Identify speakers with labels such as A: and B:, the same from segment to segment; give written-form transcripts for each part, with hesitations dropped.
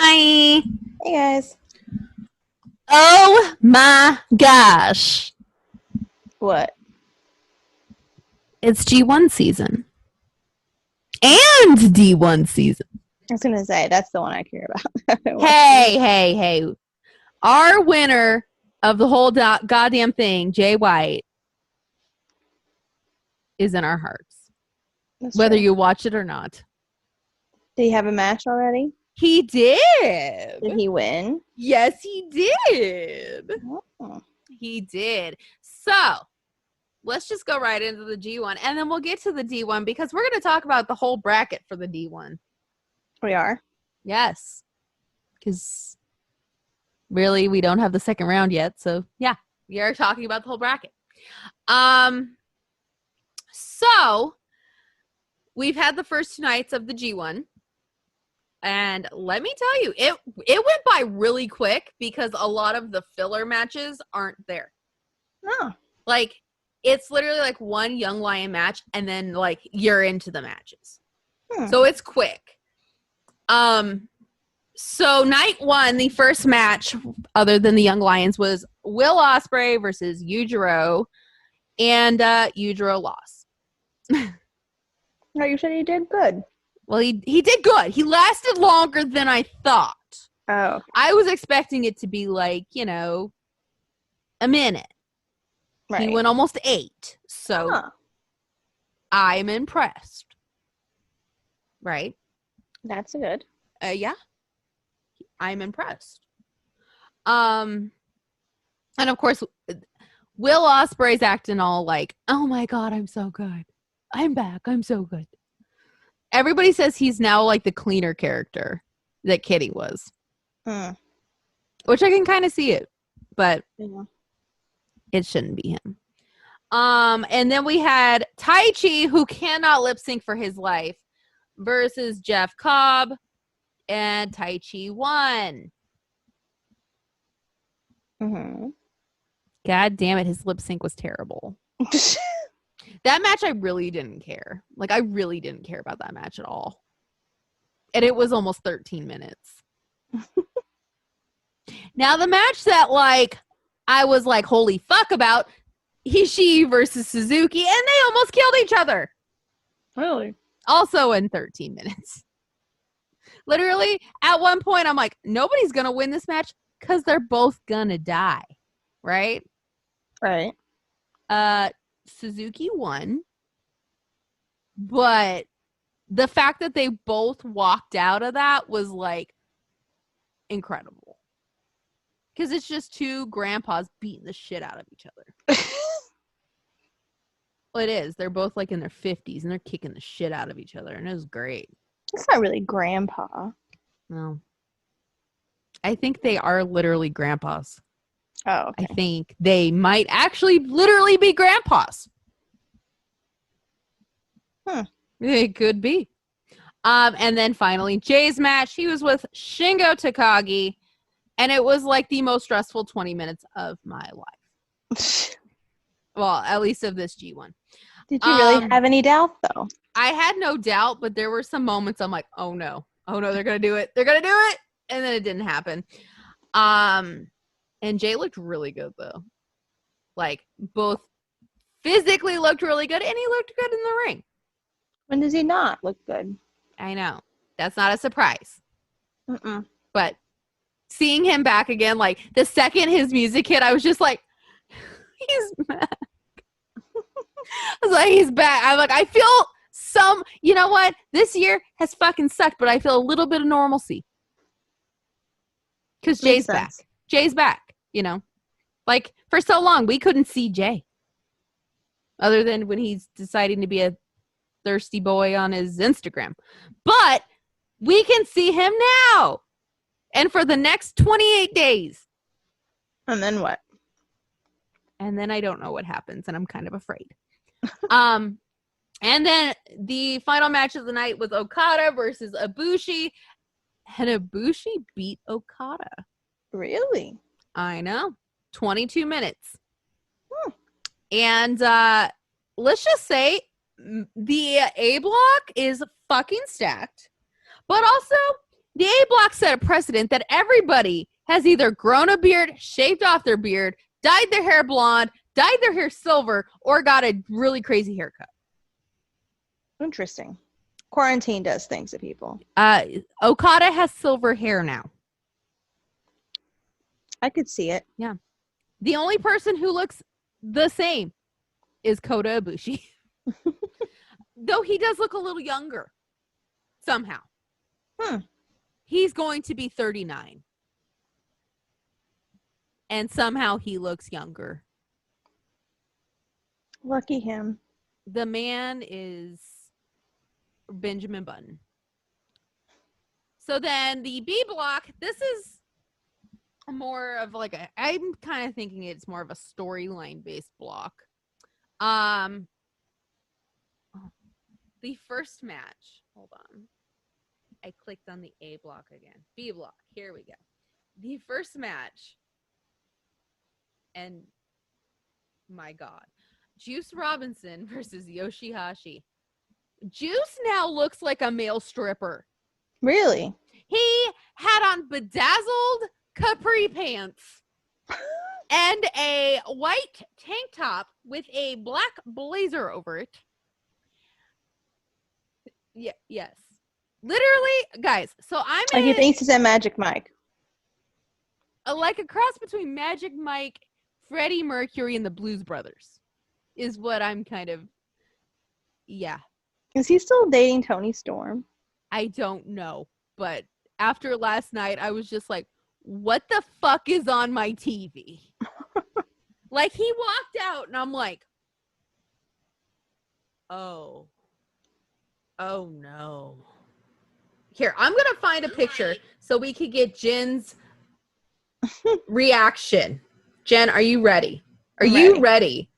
A: Hi.
B: Hey guys.
A: Oh my gosh.
B: What?
A: It's G1 season. And D1 season.
B: I was gonna say that's the one I care about.
A: Hey. Our winner of the whole goddamn thing, Jay White, is in our hearts.
B: That's
A: whether
B: true.
A: you watch it or not.
B: Did he have a match already?
A: He did.
B: Did he win?
A: Yes, he did.
B: Oh.
A: He did. So, let's just go right into the G1, and then we'll get to the D1 because we're going to talk about the whole bracket for the D1.
B: We are?
A: Yes. Because really, we don't have the second round yet. So, yeah, we are talking about the whole bracket. So, we've had the first 2 nights of the G1. And let me tell you, it went by really quick because a lot of the filler matches aren't there.
B: No.
A: Like, it's literally like one Young Lion match, and then, like, you're into the matches. So it's quick. So night 1, the first match, other than the Young Lions, was Will Ospreay versus Yujiro, and Yujiro lost.
B: No, you said he did good.
A: Well, he did good. He lasted longer than I thought.
B: Oh. Okay.
A: I was expecting it to be like, a minute.
B: Right.
A: He went almost 8. So I'm impressed. Right?
B: That's good.
A: Yeah. I'm impressed. And of course, Will Ospreay's acting all like, oh my God, I'm so good. I'm back. I'm so good. Everybody says he's now like the cleaner character that Kitty was. Which I can kind of see it, but it shouldn't be him. And then we had Tai Chi, who cannot lip sync for his life, versus Jeff Cobb, and Tai Chi won. God damn it, his lip sync was terrible. That match, I really didn't care. Like, I really didn't care about that match at all. And it was almost 13 minutes. Now, the match that, like, I was like, holy fuck about, Ishii versus Suzuki, and they almost killed each other.
B: Really?
A: Also in 13 minutes. Literally, at one point, I'm like, nobody's going to win this match because they're both going to die. Right?
B: Right.
A: Suzuki won, but the fact that they both walked out of that was like incredible, because it's just 2 grandpas beating the shit out of each other. Well, it is. They're both like in their 50s and they're kicking the shit out of each other, and it was great.
B: It's not really grandpa.
A: No, I think they are literally grandpas.
B: Oh, okay.
A: I think they might actually literally be grandpas. It could be. And then finally, Jay's match. He was with Shingo Takagi, and it was like the most stressful 20 minutes of my life. Well, at least of this G1.
B: Did you really have any doubt, though?
A: I had no doubt, but there were some moments I'm like, oh no, they're going to do it. They're going to do it. And then it didn't happen. And Jay looked really good, though. Like, both physically looked really good, and he looked good in the ring.
B: When does he not look good?
A: I know. That's not a surprise. But seeing him back again, like, the second his music hit, I was just like, he's back. I was like, he's back. I'm like, I feel you know what? This year has fucking sucked, but I feel a little bit of normalcy. Because Jay's back. Jay's back. Like, for so long, we couldn't see Jay. Other than when he's deciding to be a thirsty boy on his Instagram. But we can see him now. And for the next 28 days.
B: And then what?
A: And then I don't know what happens, and I'm kind of afraid. And then the final match of the night was Okada versus Ibushi. And Ibushi beat Okada.
B: Really?
A: I know. 22 minutes. And let's just say the A block is fucking stacked. But also, The A block set a precedent that everybody has either grown a beard, shaved off their beard, dyed their hair blonde, dyed their hair silver, or got a really crazy haircut.
B: Interesting. Quarantine does things to people.
A: Okada has silver hair now.
B: I could see it.
A: Yeah. The only person who looks the same is Kota Ibushi. Though he does look a little younger. Somehow. He's going to be 39. And somehow he looks younger.
B: Lucky him.
A: The man is Benjamin Button. So then the B block, this is more of like I'm kind of thinking it's more of a storyline based block. The first match, hold on. I clicked on the A block again. B block, here we go. The first match, and my God, Juice Robinson versus Yoshihashi. Juice now looks like a male stripper.
B: Really?
A: He had on bedazzled capri pants and a white tank top with a black blazer over it. Yeah, yes. Literally, guys, so I'm
B: like he thinks he's a Magic Mike.
A: Like a cross between Magic Mike, Freddie Mercury, and the Blues Brothers is what I'm kind of, yeah.
B: Is he still dating Toni Storm?
A: I don't know, but after last night, I was just like, what the fuck is on my TV? Like, he walked out, and I'm like, oh no. Here, I'm going to find a picture so we could get Jen's reaction. Jen, are you ready? Are you ready?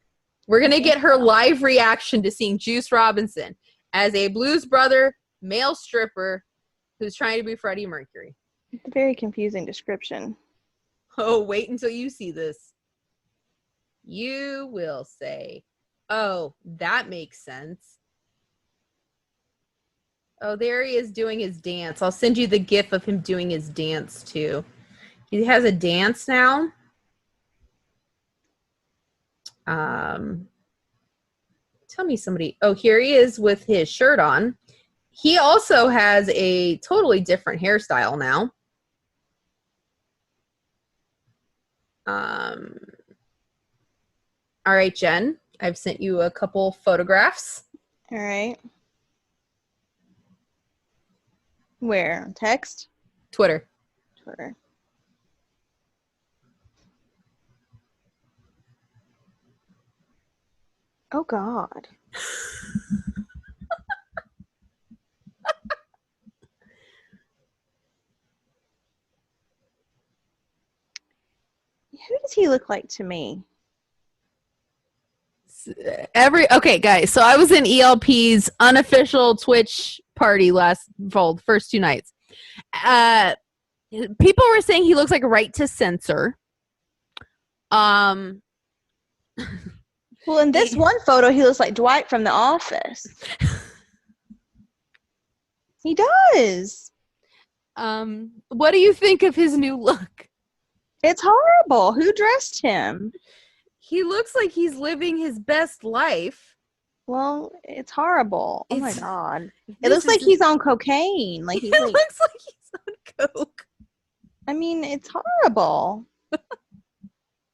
A: We're going to get her live reaction to seeing Juice Robinson as a Blues Brother male stripper who's trying to be Freddie Mercury.
B: It's a very confusing description.
A: Oh, wait until you see this. You will say, oh, that makes sense. Oh, there he is doing his dance. I'll send you the gif of him doing his dance, too. He has a dance now. Tell me somebody. Oh, here he is with his shirt on. He also has a totally different hairstyle now. All right, Jen. I've sent you a couple photographs.
B: All right. Where? Text?
A: Twitter.
B: Oh, God. Who does he look like to me?
A: Okay, guys. So I was in ELP's unofficial Twitch party first 2 nights. People were saying he looks like Right to Censor.
B: Well, in this one photo, he looks like Dwight from The Office. He does.
A: What do you think of his new look?
B: It's horrible. Who dressed him?
A: He looks like he's living his best life.
B: Well, it's horrible. Oh my God. It looks like he's on cocaine. Like
A: he looks like he's on coke.
B: I mean, it's horrible.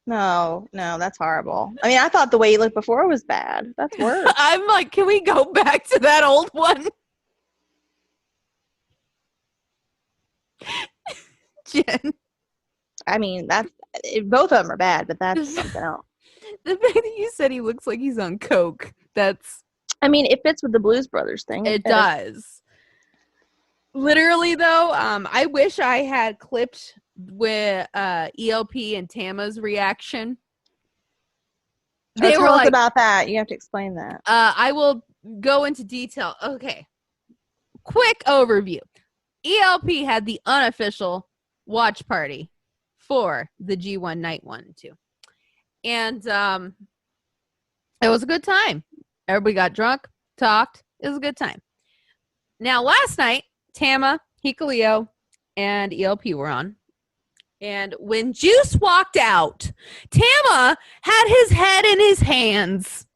B: No, that's horrible. I mean, I thought the way he looked before was bad. That's worse.
A: I'm like, can we go back to that old one? Jen.
B: I mean, both of them are bad, but that's something else.
A: The fact that you said he looks like he's on coke,
B: I mean, it fits with the Blues Brothers thing.
A: It does. Literally, though, I wish I had clipped with ELP and Tama's reaction.
B: They were like, about that. You have to explain that.
A: I will go into detail. Okay. Quick overview. ELP had the unofficial watch party for the G1 Night 1 and 2. And it was a good time. Everybody got drunk, talked. It was a good time. Now, last night, Tama, Hikuleo, and ELP were on. And when Juice walked out, Tama had his head in his hands,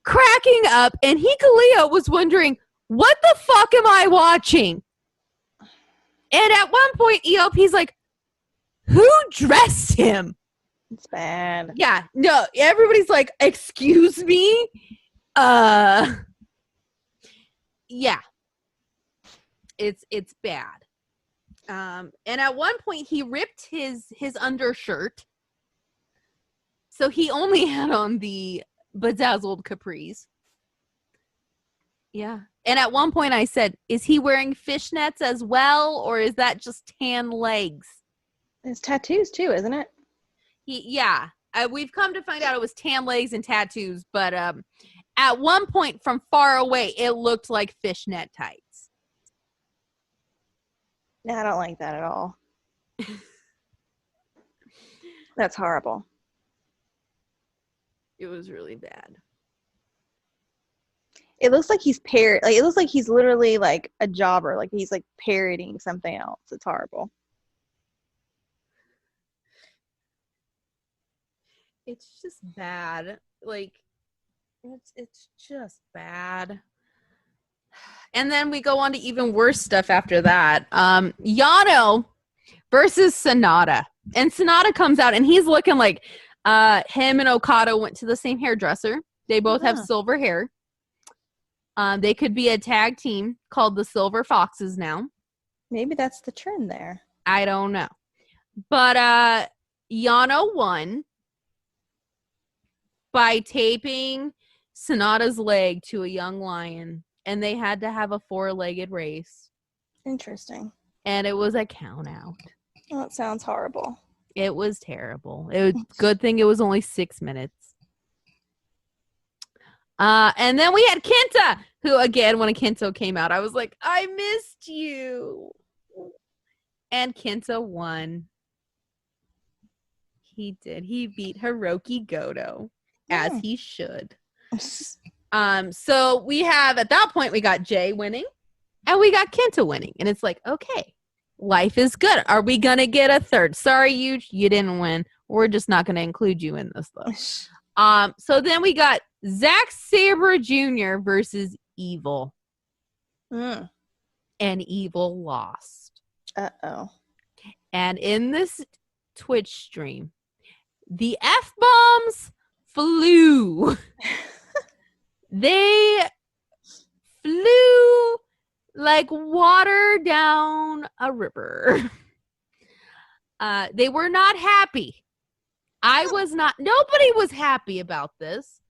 A: cracking up, and Hikalia was wondering, what the fuck am I watching? And at one point, ELP's like, who dressed him?
B: It's bad.
A: Yeah, no, everybody's like, excuse me? Yeah. It's bad. And at one point, he ripped his undershirt. So he only had on the bedazzled capris. Yeah. And at one point I said, is he wearing fishnets as well, or is that just tan legs?
B: It's tattoos too, isn't it?
A: Yeah. We've come to find out it was tan legs and tattoos, but at one point from far away, it looked like fishnet tights.
B: No, I don't like that at all. That's horrible.
A: It was really bad.
B: It looks like he's it looks like he's literally like a jobber, like he's like parroting something else. It's horrible.
A: It's just bad. Like, it's just bad. And then we go on to even worse stuff after that. Yano versus Sonata. And Sonata comes out and he's looking like him and Okada went to the same hairdresser. They both have silver hair. They could be a tag team called the Silver Foxes now.
B: Maybe that's the trend there.
A: I don't know. But Yano won by taping Sonata's leg to a young lion. And they had to have a 4-legged race.
B: Interesting.
A: And it was a count out.
B: Oh, it sounds horrible.
A: It was terrible. It was good thing it was only 6 minutes. And then we had Kenta, who again, when Kenta came out, I was like, I missed you. And Kenta won. He did. He beat Hiroki Goto, as he should. So we have, at that point, we got Jay winning and we got Kenta winning. And it's like, okay, life is good. Are we going to get a third? Sorry, you didn't win. We're just not going to include you in this, though. So then we got Zack Sabre Jr. versus Evil. And Evil lost.
B: Uh-oh.
A: And in this Twitch stream, the F-bombs flew. They flew like water down a river. They were not happy. I was not. Nobody was happy about this.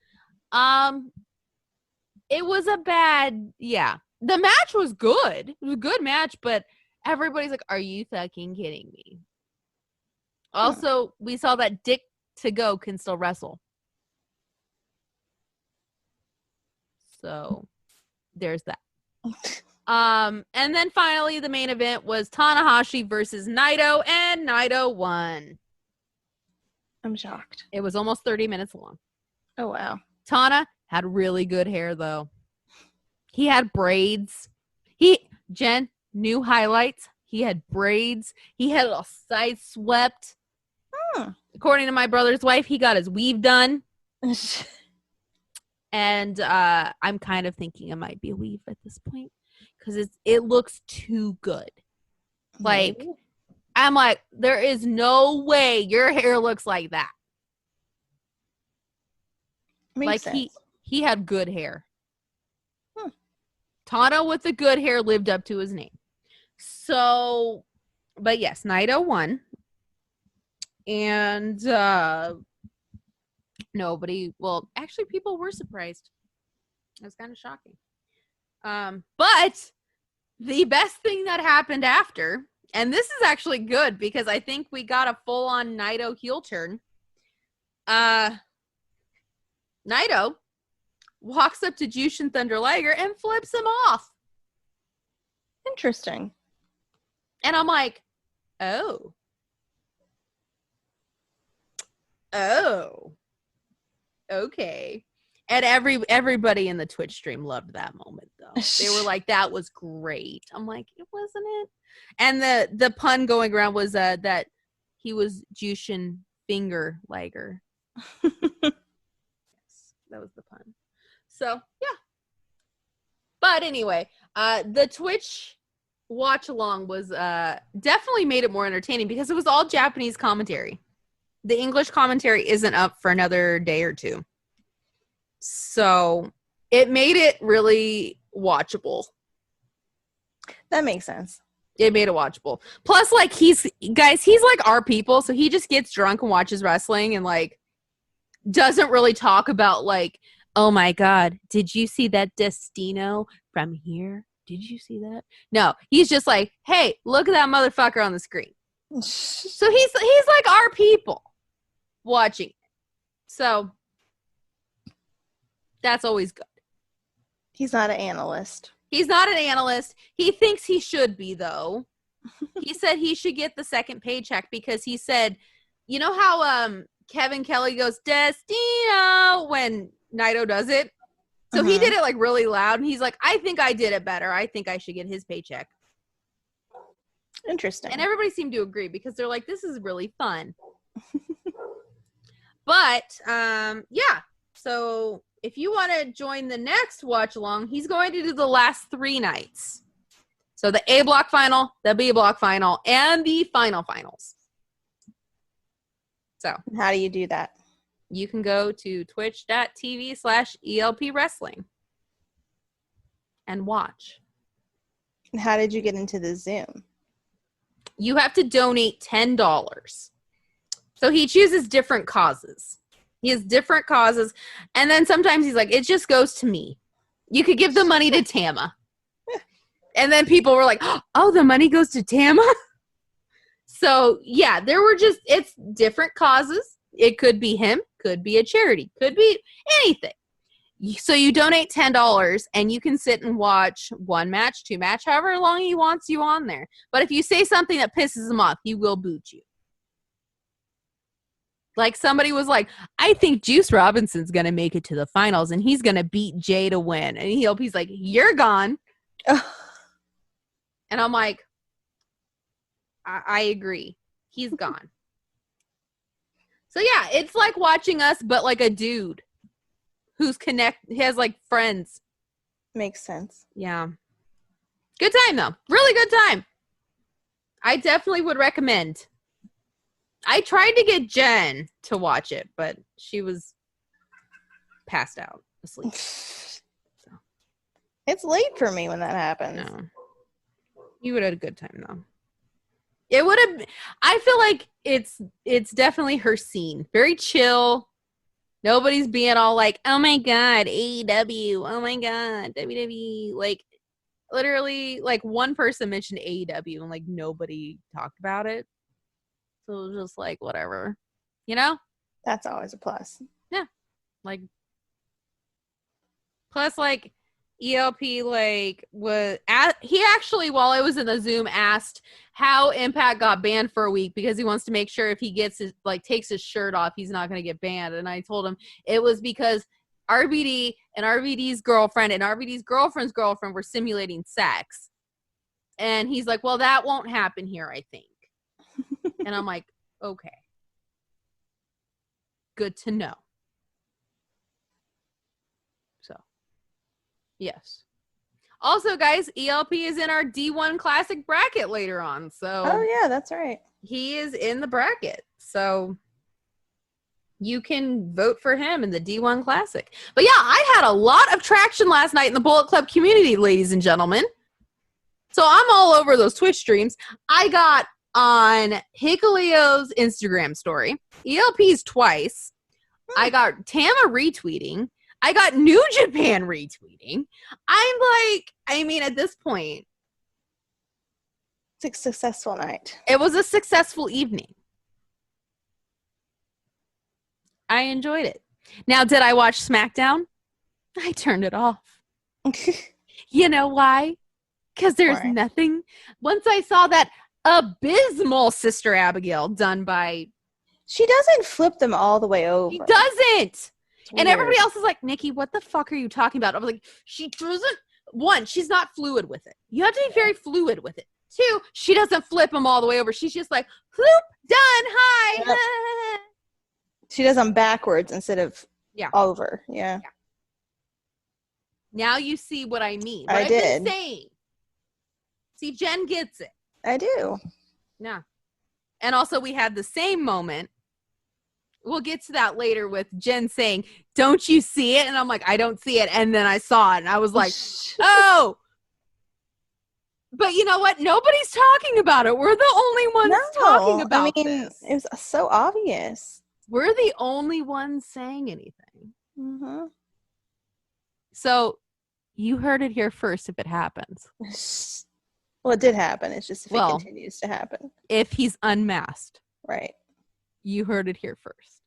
A: It was a bad, yeah. The match was good. It was a good match, but everybody's like, are you fucking kidding me? Also, we saw that Dick to Go can still wrestle. So there's that. And then finally the main event was Tanahashi versus Naito, and Naito won.
B: I'm shocked.
A: It was almost 30 minutes long.
B: Oh, wow.
A: Tana had really good hair, though. He had braids. Jen, new highlights. He had braids. He had it all side swept. According to my brother's wife, he got his weave done. And I'm kind of thinking it might be a weave at this point because it looks too good. Like, I'm like, there is no way your hair looks like that.
B: Makes sense.
A: He had good hair. Tana with the good hair lived up to his name. So, but yes, Naito won. And actually people were surprised. It was kind of shocking. But the best thing that happened after, and this is actually good because I think we got a full-on Naito heel turn. Naito walks up to Jushin Thunder Liger and flips him off.
B: Interesting.
A: And I'm like, oh, okay. And everybody in the Twitch stream loved that moment, though. They were like, "That was great." I'm like, "It wasn't it?" And the pun going around was that he was Jushin finger liger. Yes, that was the pun. So yeah. But anyway, the Twitch watch along was definitely made it more entertaining because it was all Japanese commentary. The English commentary isn't up for another day or two. So it made it really watchable.
B: That makes sense.
A: It made it watchable. Plus, like, he's like our people, so he just gets drunk and watches wrestling and, like, doesn't really talk about, like, oh my God, did you see that Destino from here? Did you see that? No, he's just like, hey, look at that motherfucker on the screen. So he's like our people watching it. So that's always good.
B: He's not an analyst.
A: He's not an analyst. He thinks he should be, though. He said he should get the second paycheck because he said, you know how Kevin Kelly goes, Destino, when Naito does it? So he did it, like, really loud, and he's like, I think I did it better. I think I should get his paycheck.
B: Interesting.
A: And everybody seemed to agree because they're like, this is really fun. But, yeah. So if you want to join the next watch along, he's going to do the last 3 nights. So the A block final, the B block final, and the finals. So
B: how do you do that?
A: You can go to twitch.tv/ELP Wrestling and watch.
B: How did you get into the Zoom?
A: You have to donate $10. So he chooses different causes. He has different causes. And then sometimes he's like, it just goes to me. You could give the money to Tama. And then people were like, oh, the money goes to Tama? So, yeah, it's different causes. It could be him, could be a charity, could be anything. So you donate $10 and you can sit and watch 1 match, 2 match, however long he wants you on there. But if you say something that pisses him off, he will boot you. Like somebody was like, I think Juice Robinson's going to make it to the finals and he's going to beat Jay to win. And he's like, you're gone. And I'm like, I agree. He's gone. So yeah, it's like watching us, but like a dude who's he has like friends.
B: Makes sense.
A: Yeah. Good time though. Really good time. I definitely would recommend. I tried to get Jen to watch it, but she was passed out asleep. So.
B: It's late for me when that happens.
A: No. You would have had a good time though. It would have. I feel like it's definitely her scene. Very chill. Nobody's being all like, "Oh my god, AEW! Oh my god, WWE!" Like, literally, like one person mentioned AEW and like nobody talked about it. So it was just like whatever, you know.
B: That's always a plus.
A: Yeah, like plus like. ELP like he actually, while I was in the Zoom, asked how Impact got banned for a week because he wants to make sure if he gets his takes his shirt off, he's not going to get banned. And I told him it was because RVD and RVD's girlfriend and RVD's girlfriend's girlfriend were simulating sex. And he's like, well, that won't happen here, I think. And I'm like, okay. Good to know. Yes. Also, guys, ELP is in our D1 Classic bracket later on. So
B: oh, yeah, that's right.
A: He is in the bracket. So you can vote for him in the D1 Classic. But yeah, I had a lot of traction last night in the Bullet Club community, ladies and gentlemen. So I'm all over those Twitch streams. I got on Hikuleo's Instagram story, ELP's twice. I got Tama retweeting. I got New Japan retweeting. I'm like, I mean, at this point.
B: It's a successful night.
A: It was a successful evening. I enjoyed it. Now, did I watch Smackdown? I turned it off. You know why? Because there's nothing. Once I saw that abysmal Sister Abigail done by.
B: She doesn't flip them all the way over.
A: She doesn't. And
B: weird.
A: everybody else is like, Nikki, what the fuck are you talking about? I was like, she doesn't. One, she's not fluid with it. You have to be very fluid with it. Two, she doesn't flip them all the way over. She's just like, floop, done, hi.
B: Yep. She does them backwards instead of over. Yeah.
A: Now you see what I mean. What
B: I
A: I've
B: did.
A: been saying. See, Jen gets it.
B: I do.
A: Yeah. And also we had the same moment. We'll get to that later with Jen saying, don't you see it? And I'm like, I don't see it. And then I saw it and I was like, oh. But you know what? Nobody's talking about it. We're the only ones talking about this.
B: It was so obvious.
A: We're the only ones saying anything.
B: Mm-hmm.
A: So you heard it here first if it happens.
B: Well, it did happen. It's just if it continues to happen.
A: If he's unmasked.
B: Right.
A: You heard it here first.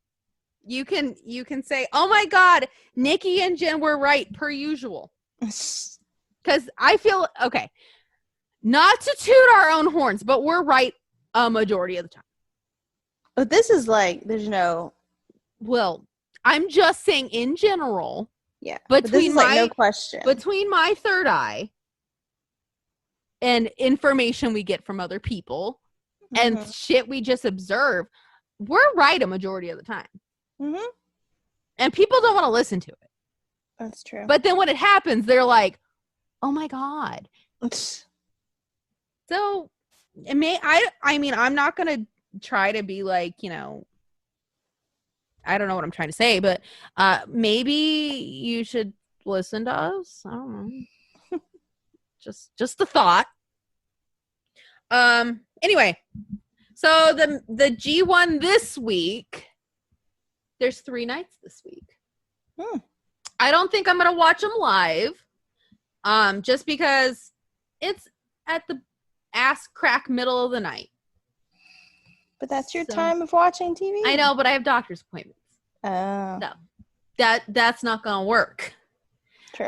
A: You can say, oh my God, Nikki and Jen were right per usual. Because I feel, okay, not to toot our own horns, but we're right a majority of the time.
B: But this is like, there's no.
A: Well, I'm just saying in general.
B: Yeah.
A: Between
B: no question.
A: Between my third eye and information we get from other people and shit we just observe, we're right a majority of the time.
B: Mm-hmm.
A: And people don't want to listen to it.
B: That's true.
A: But then when it happens, they're like, oh my God. So I mean, I'm not going to try to be like, you know, I don't know what I'm trying to say, but maybe you should listen to us. I don't know. just a thought. Anyway, so the G1 this week, there's 3 nights this week. I don't think I'm going to watch them live. Just because it's at the ass crack middle of the night.
B: But that's your time of watching TV?
A: I know, but I have doctor's appointments.
B: Oh.
A: So that's not going to work.
B: True.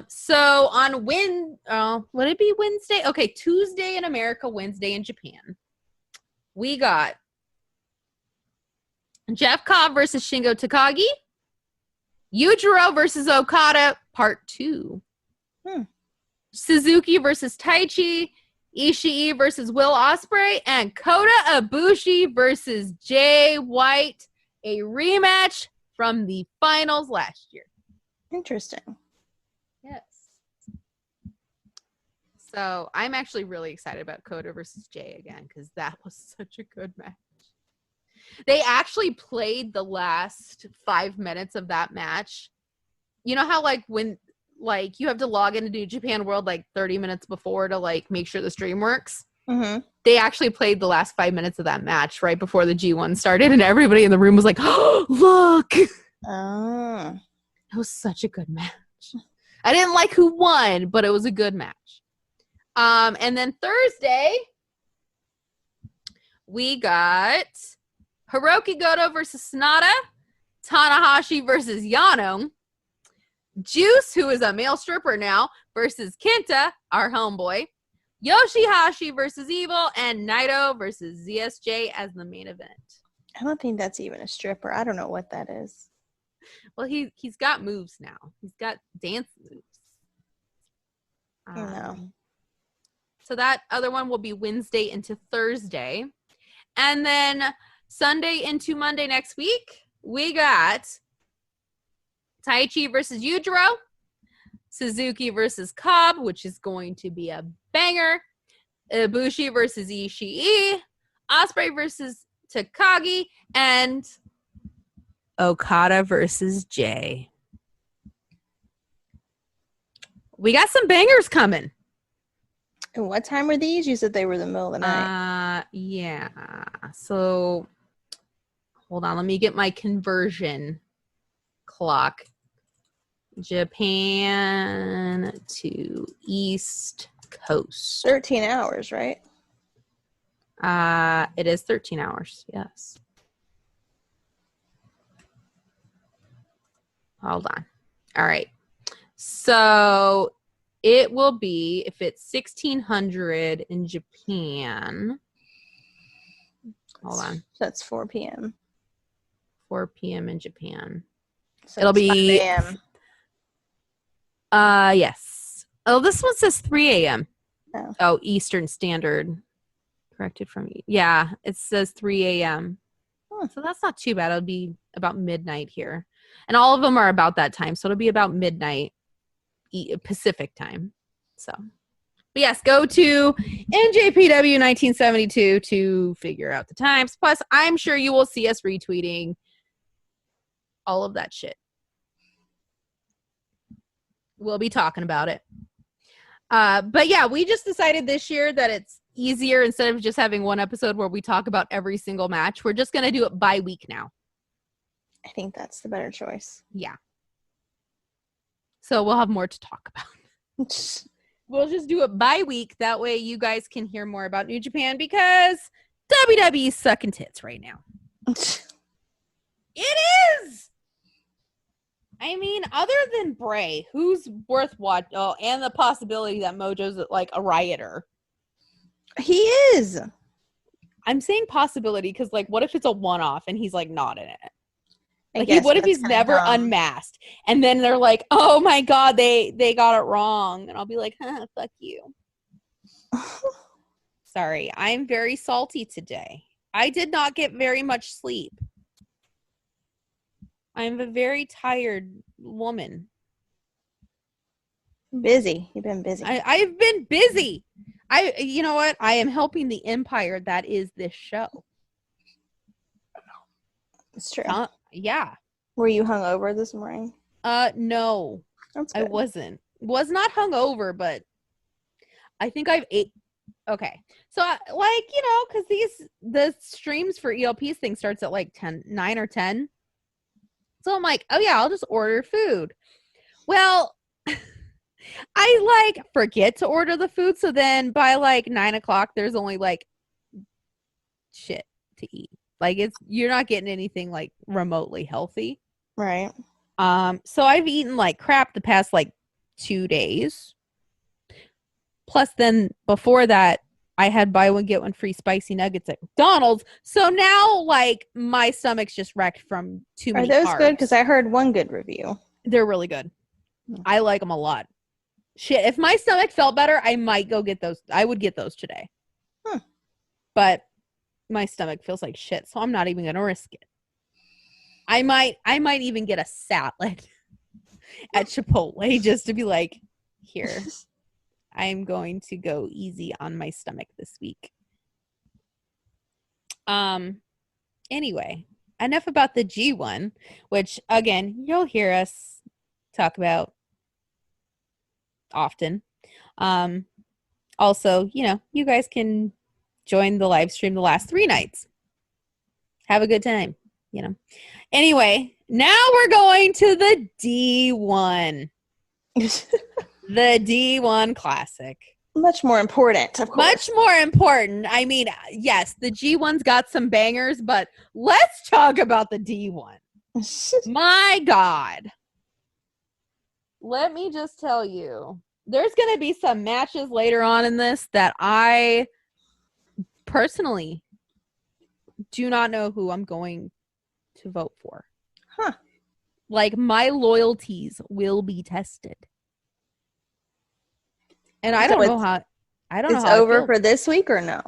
A: So on would it be Wednesday? Okay, Tuesday in America, Wednesday in Japan. We got Jeff Cobb versus Shingo Takagi. Yujiro versus Okada, part 2. Suzuki versus Taichi. Ishii versus Will Ospreay. And Kota Ibushi versus Jay White. A rematch from the finals last year.
B: Interesting.
A: Yes. So I'm actually really excited about Kota versus Jay again because that was such a good match. They actually played the last 5 minutes of that match. You know how like when like you have to log into New Japan World like 30 minutes before to like make sure the stream works?
B: Mm-hmm.
A: They actually played the last 5 minutes of that match right before the G1 started, and everybody in the room was like, oh, look!
B: Oh.
A: It was such a good match. I didn't like who won, but it was a good match. And then Thursday, we got Hiroki Goto versus Sonata, Tanahashi versus Yano, Juice, who is a male stripper now, versus Kenta, our homeboy, Yoshihashi versus Evil, and Naito versus ZSJ as the main event.
B: I don't think that's even a stripper. I don't know what that is.
A: Well, he's got moves now. He's got dance moves.
B: No.
A: So that other one will be Wednesday into Thursday. And then Sunday into Monday next week, we got Taichi versus Yujiro, Suzuki versus Cobb, which is going to be a banger, Ibushi versus Ishii, Ospreay versus Takagi, and Okada versus Jay. We got some bangers coming.
B: And what time were these? You said they were the middle of the night.
A: Yeah. So, hold on. Let me get my conversion clock. Japan to East Coast.
B: 13 hours, right?
A: It is 13 hours. Yes. Hold on. All right. So it will be, if it's 1600 in Japan. Hold on.
B: That's 4 p.m.
A: 4 p.m. in Japan.
B: So
A: It'll
B: it's 5
A: be
B: a.m.
A: Yes. Oh, this one says 3 a.m.
B: Oh.
A: Oh, Eastern Standard. Corrected from yeah, it says 3 a.m. So that's not too bad. It'll be about midnight here. And all of them are about that time. So it'll be about midnight Pacific time. So, but yes, go to NJPW 1972 to figure out the times. Plus, I'm sure you will see us retweeting all of that shit. We'll be talking about it. But yeah, we just decided this year that it's easier instead of just having one episode where we talk about every single match. We're just going to do it by week now.
B: I think that's the better choice.
A: Yeah. So we'll have more to talk about. We'll just do it by week. That way you guys can hear more about New Japan because WWE's sucking tits right now. It is! I mean, other than Bray, who's worth watching? Oh, and the possibility that Mojo's like a rioter.
B: He is.
A: I'm saying possibility because, like, what if it's a one-off and he's like not in it? Like, what if he's never unmasked? And then they're like, "Oh my god, they got it wrong," and I'll be like, "Huh, fuck you." Sorry, I'm very salty today. I did not get very much sleep. I'm a very tired woman.
B: Busy. You've been busy.
A: I've been busy. You know what? I am helping the empire that is this show.
B: It's true.
A: Yeah.
B: Were you hungover this morning?
A: No.
B: That's good.
A: I wasn't. Was not hungover, but I think I've ate. Okay. So, because the streams for ELP's thing starts at like 9 or 10. So I'm like, oh yeah, I'll just order food. Well, I forget to order the food. So then by 9 o'clock, there's only shit to eat. You're not getting anything remotely healthy.
B: Right.
A: So I've eaten crap the past 2 days. Plus then before that, I had buy one, get one free spicy nuggets at McDonald's. So now my stomach's just wrecked from too many carbs. Are those
B: good? Because I heard one good review.
A: They're really good. I like them a lot. Shit, if my stomach felt better, I might go get those. I would get those today. But my stomach feels like shit, so I'm not even gonna risk it. I might even get a salad at Chipotle just to be like, here, I'm going to go easy on my stomach this week. Anyway, enough about the G1, which again, you'll hear us talk about often. Also, you guys can join the live stream the last 3 nights. Have a good time, Anyway, now we're going to the D1. The D1 Classic.
B: Much more important, of course.
A: Much more important. I mean, yes, the G1's got some bangers, but let's talk about the D1. My God. Let me just tell you, there's going to be some matches later on in this that I personally do not know who I'm going to vote for.
B: Huh.
A: My loyalties will be tested. And I don't know how
B: it's over for this week or no?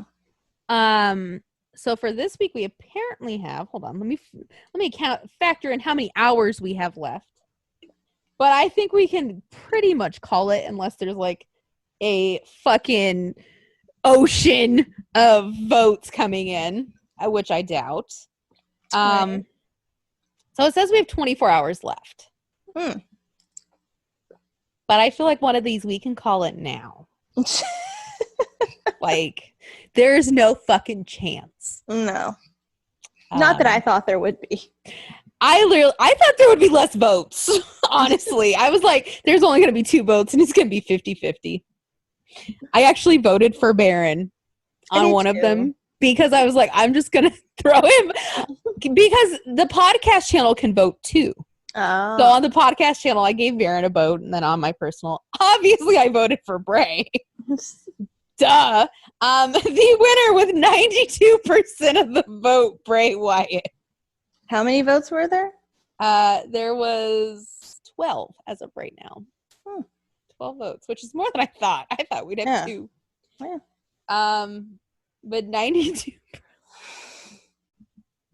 A: So for this week we apparently have, hold on, let me factor in how many hours we have left. But I think we can pretty much call it unless there's a fucking ocean of votes coming in, which I doubt.
B: Right.
A: So it says we have 24 hours left. But I feel like one of these we can call it now. There's no fucking chance.
B: No. Not that I thought there would be.
A: I thought there would be less votes. Honestly, I was like, there's only going to be 2 votes and it's going to be 50-50. I actually voted for Baron on one of them because I was like, I'm just going to throw him because the podcast channel can vote too.
B: Oh.
A: So on the podcast channel, I gave Baron a vote, and then on my personal, obviously I voted for Bray. Duh. The winner with 92% of the vote, Bray Wyatt.
B: How many votes were there?
A: There was 12 as of right now. 12 votes, which is more than I thought. I thought we'd have 2.
B: Yeah.
A: But 92.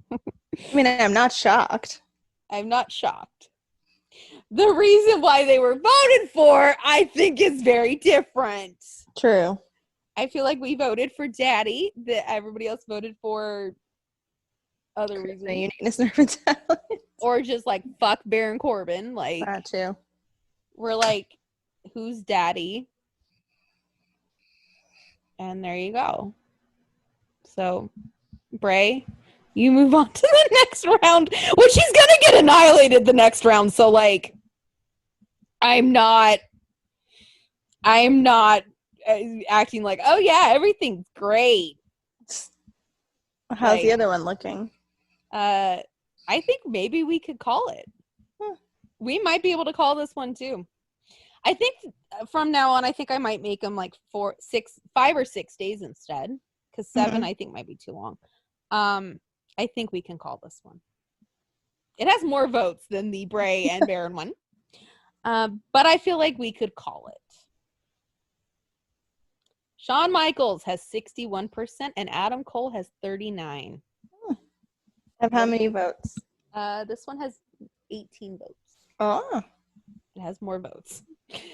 B: I mean, I'm not shocked.
A: I'm not shocked. The reason why they were voted for, I think, is very different.
B: True.
A: I feel like we voted for Daddy, that everybody else voted for other reasons.
B: Uniqueness, nerve, and talent.
A: Or just like, fuck Baron Corbin. Like,
B: That too.
A: we're like, who's Daddy? And there you go. So, Bray, you move on to the next round, which he's gonna get annihilated the next round. So, like, I'm not acting like, oh yeah, everything's great.
B: How's the other one looking?
A: I think maybe we could call it. We might be able to call this one too. I think from now on, I think I might make them like 5 or 6 days instead, because 7 I think might be too long. I think we can call this one. It has more votes than the Bray and Baron one, but I feel like we could call it. Shawn Michaels has 61% and Adam Cole has 39%.
B: Of how many votes?
A: This one has 18 votes.
B: Oh.
A: It has more votes.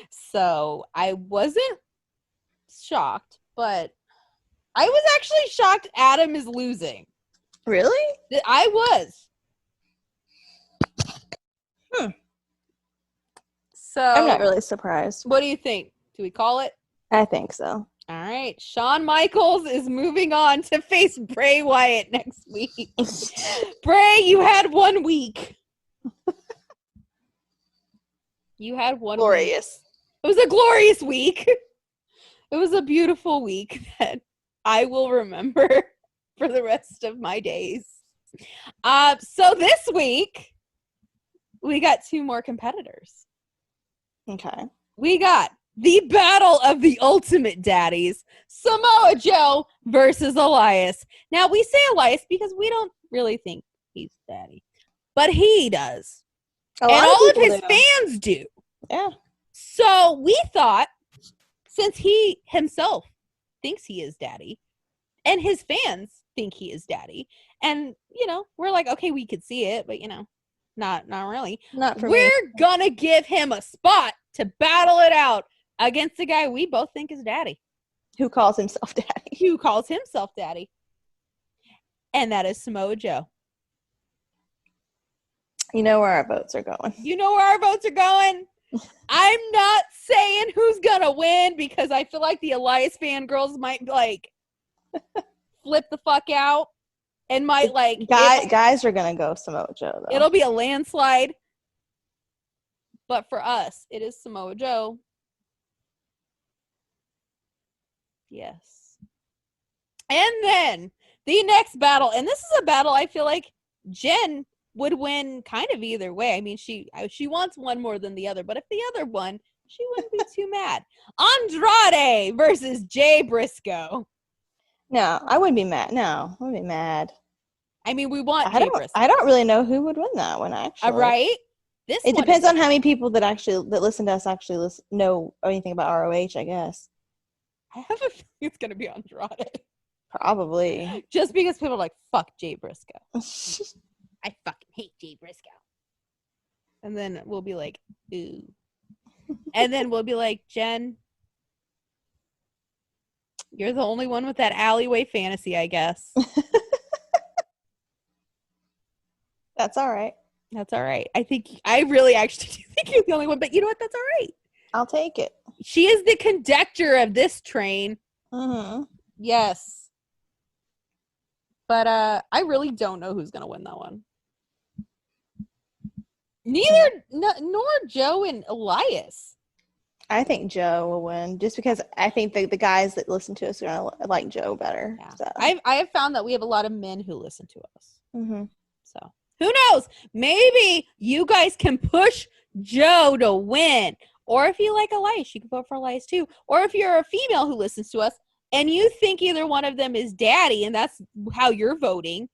A: So I wasn't shocked, but I was actually shocked Adam is losing.
B: Really?
A: I was. So
B: I'm not really surprised.
A: What do you think? Do we call it?
B: I think so.
A: All right. Shawn Michaels is moving on to face Bray Wyatt next week. Bray, you had 1 week. You had 1
B: Glorious.
A: Week. It was a glorious week. It was a beautiful week that I will remember for the rest of my days. So this week, we got 2 more competitors.
B: Okay.
A: We got the battle of the ultimate daddies, Samoa Joe versus Elias. Now, we say Elias because we don't really think he's daddy, but he does. And all of his fans do.
B: Yeah.
A: So we thought, since he himself thinks he is daddy, and his fans think he is daddy, and, you know, we're like, okay, we could see it, but, you know, not really.
B: Not for me.
A: We're gonna give him a spot to battle it out against a guy we both think is daddy.
B: Who calls himself daddy.
A: Who calls himself daddy. And that is Samoa Joe.
B: You know where our votes are going.
A: You know where our votes are going? I'm not saying who's gonna win because I feel like the Elias fangirls might, like, flip the fuck out and might, like...
B: Guys are gonna go Samoa Joe, though.
A: It'll be a landslide. But for us, it is Samoa Joe. Yes. And then the next battle, and this is a battle I feel like Jen would win kind of either way. I mean, she wants one more than the other, but if the other won, she wouldn't be too mad. Andrade versus Jay Briscoe.
B: No, I wouldn't be mad. No, I wouldn't be mad.
A: I mean, we want Jay Briscoe.
B: I don't really know who would win that one, actually.
A: Right?
B: It depends on how many people that listen to us actually know anything about ROH, I guess.
A: I have a feeling it's going to be Andrade.
B: Probably.
A: Just because people are like, fuck Jay Briscoe. I fucking hate Jay Briscoe. And then we'll be like, ooh. And then we'll be like, Jen, you're the only one with that alleyway fantasy, I guess.
B: That's all right.
A: That's all right. I really actually do think you're the only one, but you know what? That's all right.
B: I'll take it.
A: She is the conductor of this train.
B: Mm-hmm.
A: Yes. But I really don't know who's going to win that one. Nor Joe and Elias.
B: I think Joe will win just because I think the guys that listen to us are going to like Joe better.
A: Yeah.
B: So.
A: I have found that we have a lot of men who listen to us.
B: Mm-hmm.
A: So who knows? Maybe you guys can push Joe to win. Or if you like Elias, you can vote for Elias too. Or if you're a female who listens to us and you think either one of them is daddy and that's how you're voting,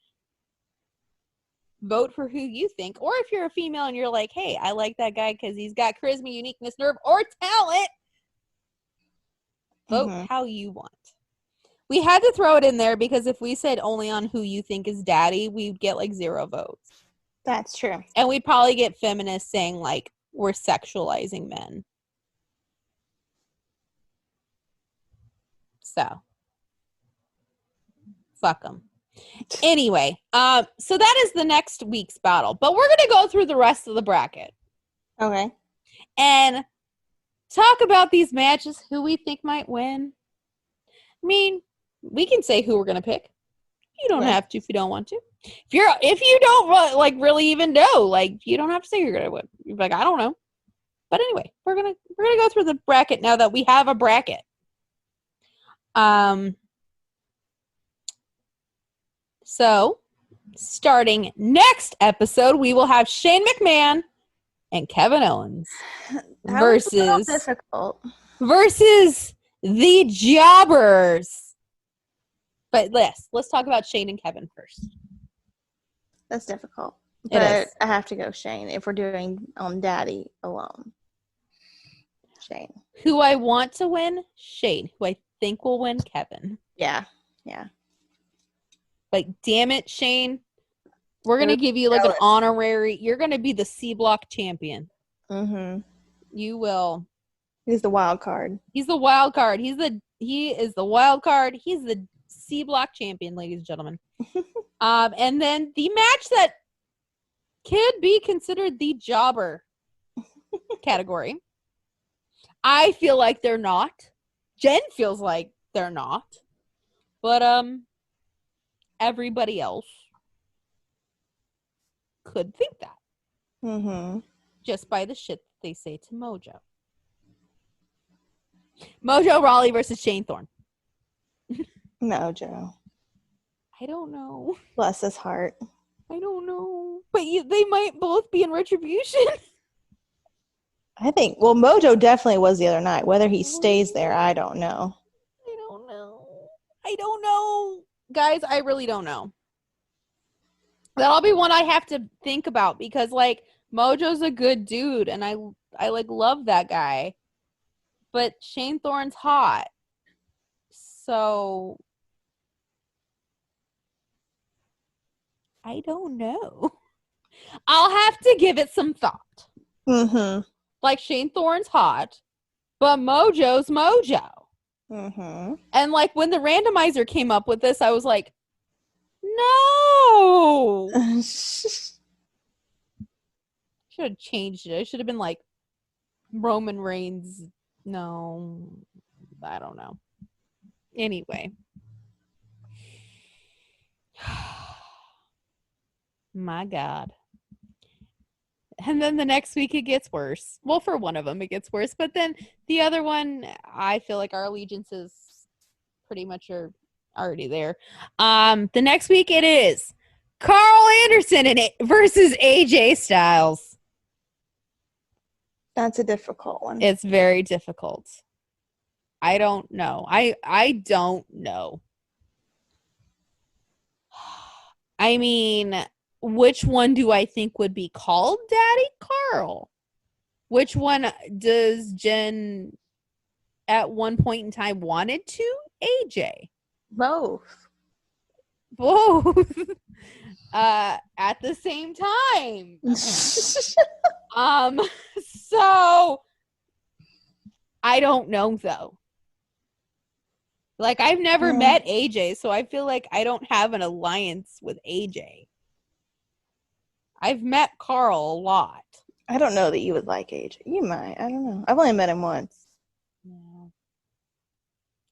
A: vote for who you think. Or if you're a female and you're like, hey, I like that guy because he's got charisma, uniqueness, nerve, or talent, vote how you want. We had to throw it in there because if we said only on who you think is daddy, we'd get like 0 votes.
B: That's true.
A: And we'd probably get feminists saying like we're sexualizing men. So fuck them. Anyway, so that is the next week's battle. But we're going to go through the rest of the bracket.
B: Okay.
A: And talk about these matches, who we think might win. I mean, we can say who we're going to pick. You don't have to if you don't want to. If you don't like really even know, like you don't have to say you're going to win. You're like, I don't know. But anyway, we're going to go through the bracket now that we have a bracket. So, starting next episode, we will have Shane McMahon and Kevin Owens versus the Jobbers. But let's talk about Shane and Kevin first.
B: That's difficult. But I have to go Shane if we're doing Daddy alone. Shane.
A: Who I want to win? Shane. Who I think will win? Kevin.
B: Yeah.
A: Like, damn it, Shane. We're going to give you like an honorary. You're going to be the C Block champion. Mm-hmm. You will.
B: He's the wild card.
A: He is the wild card. He's the C Block champion, ladies and gentlemen. And then the match that could be considered the jobber category. I feel like they're not. Jen feels like they're not. But everybody else could think that. Mm-hmm. Just by the shit they say to Mojo. Mojo Rawley versus Shane Thorne.
B: Mojo.
A: I don't know.
B: Bless his heart.
A: I don't know. But they might both be in Retribution.
B: I think, Mojo definitely was the other night. Whether he stays there, I don't know.
A: I don't know. Guys, I really don't know. That'll be one I have to think about because, like, Mojo's a good dude, and I like, love that guy. But Shane Thorne's hot. So, I don't know. I'll have to give it some thought. Mm-hmm. Like, Shane Thorne's hot, but Mojo's Mojo. Mm-hmm. And, like, when the randomizer came up with this, I was like, no! Should have changed it. It should have been, like, Roman Reigns. No. I don't know. Anyway. My God. And then the next week it gets worse. Well, for one of them it gets worse. But then the other one, I feel like our allegiances pretty much are already there. The next week it is Carl Anderson versus AJ Styles.
B: That's a difficult one.
A: It's very difficult. I don't know. I don't know. I mean, which one do I think would be called Daddy? Carl. Which one does Jen at one point in time wanted to? AJ.
B: Both.
A: At the same time. So I don't know though. Like, I've never met AJ, so I feel like I don't have an alliance with AJ. I've met Carl a lot.
B: I don't know that you would like AJ. You might. I don't know. I've only met him once.
A: No.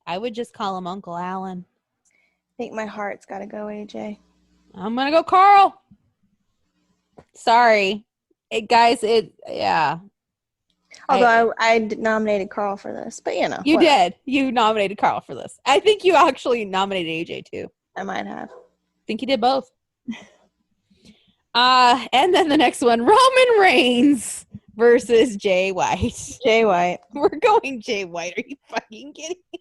A: I would just call him Uncle Alan.
B: I think my heart's got to go AJ.
A: I'm going to go Carl. Sorry. Yeah.
B: Although I nominated Carl for this, but you know.
A: You did. You nominated Carl for this. I think you actually nominated AJ too.
B: I might have.
A: I think you did both. And then the next one, Roman Reigns versus Jay White.
B: Jay White.
A: We're going Jay White. Are you fucking kidding me?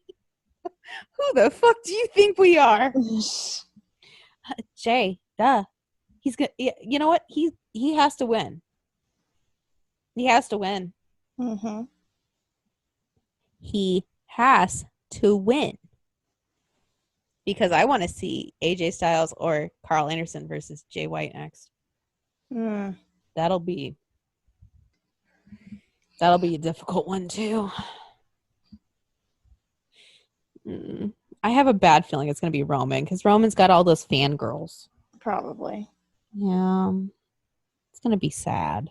A: Who the fuck do you think we are? Jay, duh. He's gonna. You know what? He has to win. He has to win.
B: Mm-hmm.
A: He has to win. Because I want to see AJ Styles or Carl Anderson versus Jay White next.
B: Mm.
A: That'll be a difficult one too. I have a bad feeling it's going to be Roman because Roman's got all those fangirls.
B: Probably.
A: Yeah. It's going to be sad.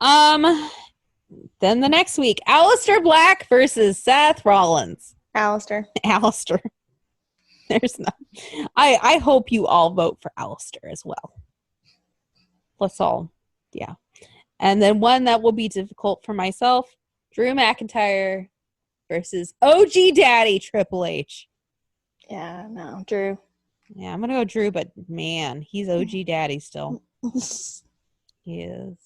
A: Then the next week, Aleister Black versus Seth Rollins.
B: Aleister.
A: There's no. I hope you all vote for Aleister as well. Let's all, yeah. And then one that will be difficult for myself, Drew McIntyre versus OG Daddy Triple H.
B: Yeah, no, Drew.
A: Yeah, I'm gonna go Drew, but man, he's OG Daddy still. He is.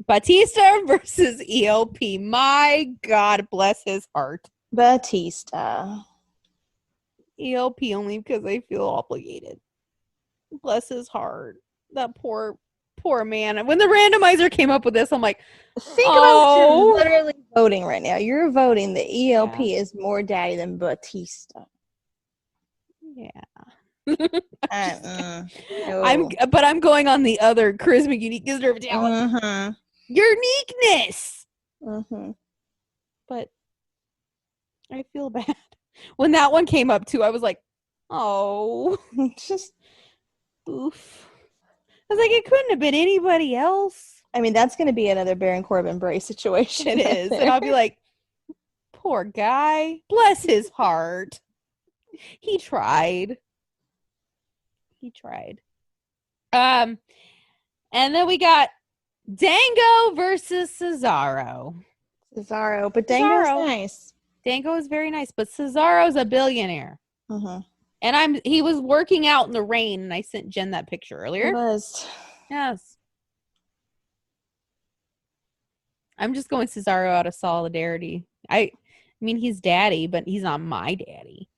A: Batista versus ELP. My God bless his heart.
B: Batista.
A: ELP only because I feel obligated. Bless his heart. That poor man. When the randomizer came up with this, I'm like,
B: think about what you're literally voting right now. You're voting the ELP is more daddy than Batista.
A: Yeah.
B: No.
A: I'm going on the other charisma, uniqueness, nerve, talent.
B: Mm-hmm.
A: Uniqueness.
B: Mm-hmm.
A: But I feel bad. When that one came up too, I was like, oh.
B: Just
A: oof. I was like, it couldn't have been anybody else.
B: I mean, that's going to be another Baron Corbin Bray situation.
A: It is. And I'll be like, poor guy. Bless his heart. He tried. And then we got Dango versus Cesaro.
B: But Dango's nice.
A: Dango is very nice, but Cesaro's a billionaire.
B: Mm-hmm.
A: And he was working out in the rain, and I sent Jen that picture earlier.
B: He was.
A: Yes. I'm just going Cesaro out of solidarity. I mean, he's daddy, but he's not my daddy.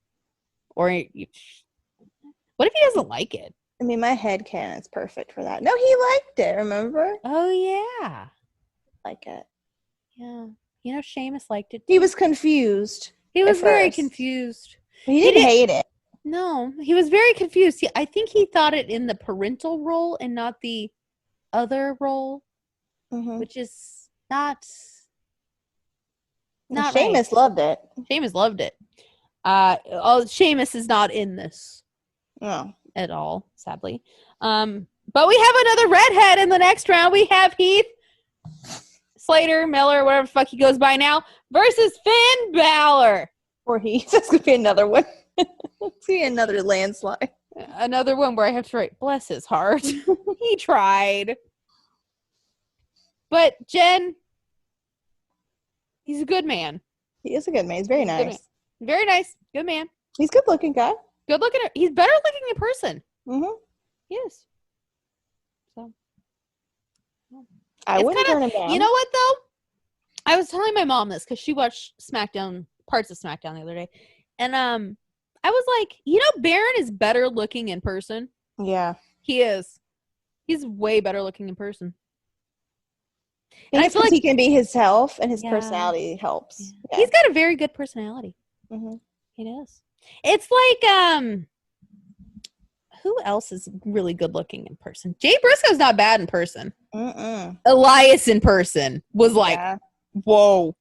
A: Or what if he doesn't like it?
B: I mean, my headcanon's perfect for that. No, he liked it, remember?
A: Oh, yeah.
B: Like it.
A: Yeah. You know, Sheamus liked it too.
B: He was confused.
A: He was very confused.
B: He didn't hate it.
A: No, he was very confused. I think he thought it in the parental role and not the other role, which is not
B: Sheamus loved it.
A: Sheamus loved it. Sheamus is not in this at all, sadly. But we have another redhead in the next round. We have Heath Slater, Miller, whatever the fuck he goes by now, versus Finn Balor.
B: Or Heath. That's going to be another one. It's going to be another landslide.
A: Another one where I have to write, bless his heart. He tried. But Jen, he's a good man.
B: He is a good man. He's very nice.
A: Very nice. Good man.
B: He's a good looking guy.
A: Good looking. He's better looking in person.
B: Mm-hmm.
A: He is. So
B: I wouldn't turn him down.
A: You know what though? I was telling my mom this because she watched SmackDown, parts of SmackDown the other day. And I was like, you know, Baron is better looking in person.
B: Yeah.
A: He is. He's way better looking in person.
B: And I feel like he can be himself, and his personality helps.
A: Yeah.
B: Yeah.
A: He's got a very good personality.
B: Mm-hmm.
A: He does. It's like who else is really good looking in person? Jay Briscoe's not bad in person.
B: Mm-mm.
A: Elias in person was like, whoa.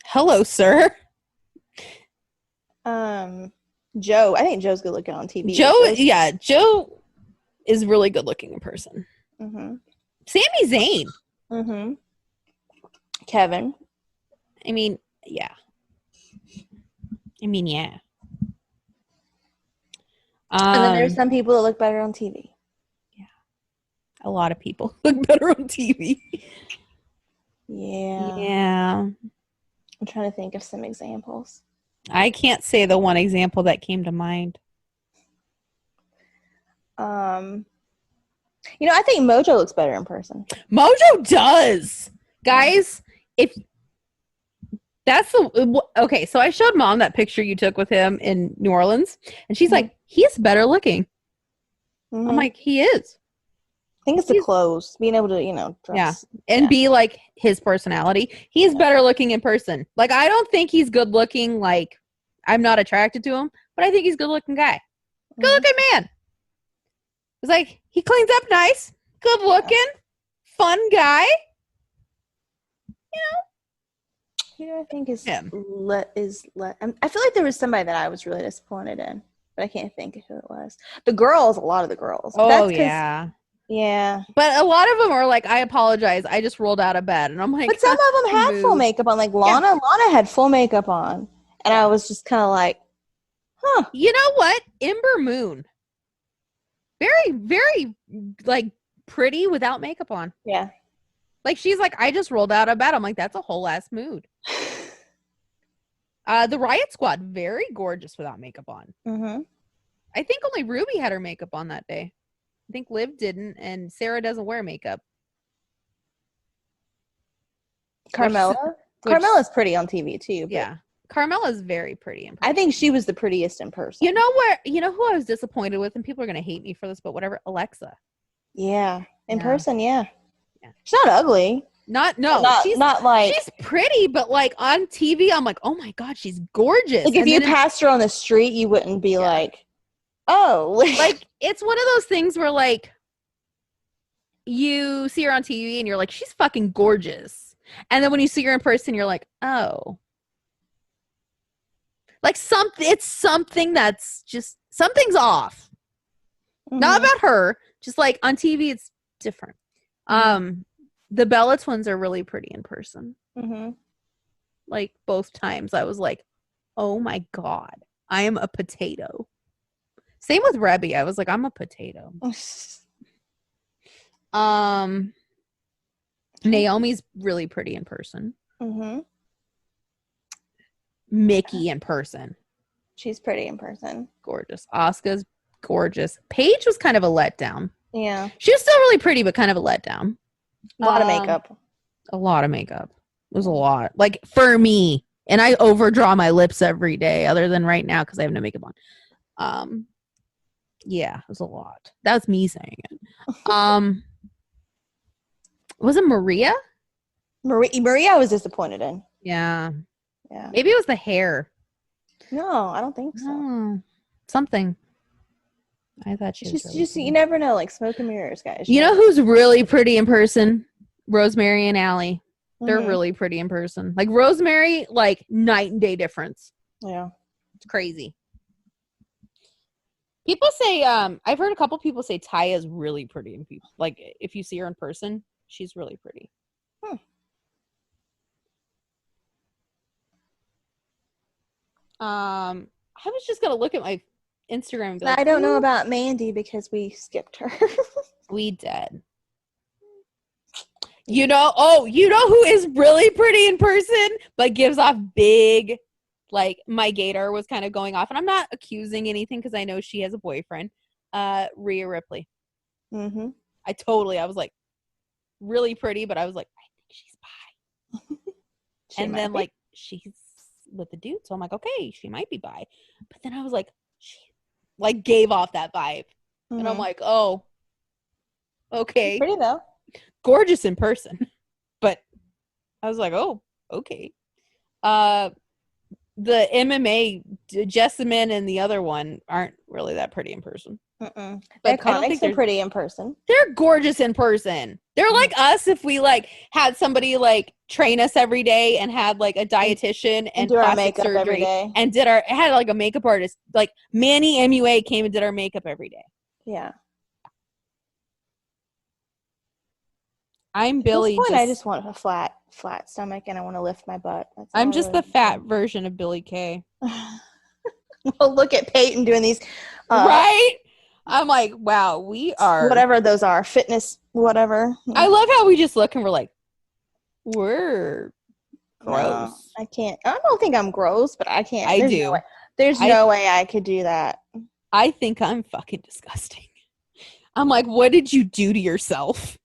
A: Hello, sir.
B: Joe. I think Joe's good looking on TV.
A: Joe is really good looking in person.
B: Mm-hmm.
A: Sami Zayn.
B: Mm-hmm. Kevin.
A: I mean, yeah. And
B: then there's some people that look better on TV.
A: Yeah. A lot of people look better on TV.
B: Yeah.
A: Yeah.
B: I'm trying to think of some examples.
A: I can't say the one example that came to mind.
B: You know, I think Mojo looks better in person.
A: Mojo does. Guys, if That's the okay. So I showed Mom that picture you took with him in New Orleans, and she's like, "He's better looking." I'm like, "He is."
B: I think it's the clothes, being able to, dress.
A: Yeah, and be like his personality. He's better looking in person. Like, I don't think he's good looking. Like, I'm not attracted to him, but I think he's a good looking guy. Good looking man. It's like he cleans up nice, good looking, fun guy.
B: Who do I think is him? I feel like there was somebody that I was really disappointed in, but I can't think of who it was. A lot of the girls.
A: Oh, yeah.
B: Yeah.
A: But a lot of them are like, I apologize, I just rolled out of bed. And I'm like,
B: but some of them had full makeup on. Like Lana had full makeup on. And I was just kind of like, huh.
A: You know what? Ember Moon. Very, very, like, pretty without makeup on.
B: Yeah.
A: Like, she's like, I just rolled out of bed. I'm like, that's a whole ass mood. The Riot Squad, very gorgeous without makeup on.
B: Mm-hmm.
A: I think only Ruby had her makeup on that day. I think Liv didn't, and Sarah doesn't wear makeup.
B: Carmella? Carmella's pretty on TV, too.
A: Yeah. Carmella's very pretty in person.
B: I think she was the prettiest in person.
A: You know who I was disappointed with, and people are going to hate me for this, but whatever, Alexa.
B: Yeah. In person, yeah. She's not ugly. She's not like
A: she's pretty, but like on TV, I'm like, oh my god, she's gorgeous.
B: Like if you passed her on the street, you wouldn't be like, oh,
A: like it's one of those things where like you see her on TV and you're like, she's fucking gorgeous, and then when you see her in person, you're like, oh, like it's something that's just something's off. Mm-hmm. Not about her, just like on TV, it's different. The Bella twins are really pretty in person.
B: Mm-hmm.
A: Like both times I was like, oh my god, I am a potato. Same with Rebby. I was like, I'm a potato. Naomi's really pretty in person.
B: Mm-hmm.
A: Mickey in person.
B: She's pretty in person.
A: Gorgeous. Asuka's gorgeous. Paige was kind of a letdown.
B: Yeah.
A: She was still really pretty, but kind of a letdown.
B: A lot of makeup.
A: A lot of makeup. It was a lot. Like, for me. And I overdraw my lips every day, other than right now, because I have no makeup on. Yeah, it was a lot. That was me saying it. Was it Maria?
B: Maria I was disappointed in.
A: Yeah.
B: Yeah.
A: Maybe it was the hair.
B: No, I don't think so.
A: Oh, something. I thought she was
B: just you never know, like smoke and mirrors, guys.
A: You know who's really pretty in person? Rosemary and Allie. They're really pretty in person. Like Rosemary, like night and day difference.
B: Yeah.
A: It's crazy. People say, I've heard a couple people say Taya's really pretty in people. Like if you see her in person, she's really pretty. I was just gonna look at my Instagram and be like,
B: I don't know about Mandy because we skipped her.
A: We did. You know who is really pretty in person but gives off big, like, my gator was kind of going off, and I'm not accusing anything because I know she has a boyfriend. Rhea Ripley.
B: Mm-hmm.
A: I was like, really pretty, but I was like, I think she's bi. And then like she's with the dude, so I'm like, okay, she might be bi. But then I was like, she like gave off that vibe. And I'm like, oh, okay.
B: She's pretty though.
A: Gorgeous in person. But I was like, oh, okay. The MMA, Jessamine and the other one aren't really that pretty in person.
B: But I don't think they're pretty in person.
A: They're gorgeous in person. They're like us if we like had somebody like train us every day and had like a dietitian and
B: do our
A: plastic
B: makeup
A: surgery
B: every day.
A: And had like a makeup artist. Like Manny MUA came and did our makeup every day.
B: Yeah.
A: I'm Billy.
B: At this point, I just want a flat stomach and I want to lift my butt.
A: I'm just the fat version of Billy Kay.
B: Well, look at Peyton doing these.
A: Right? I'm like, wow, we are.
B: Whatever those are. Fitness, whatever.
A: I love how we just look and we're like, we're gross.
B: No, I can't. I don't think I'm gross, but I can't.
A: I do.
B: There's no way I could do that.
A: I think I'm fucking disgusting. I'm like, what did you do to yourself?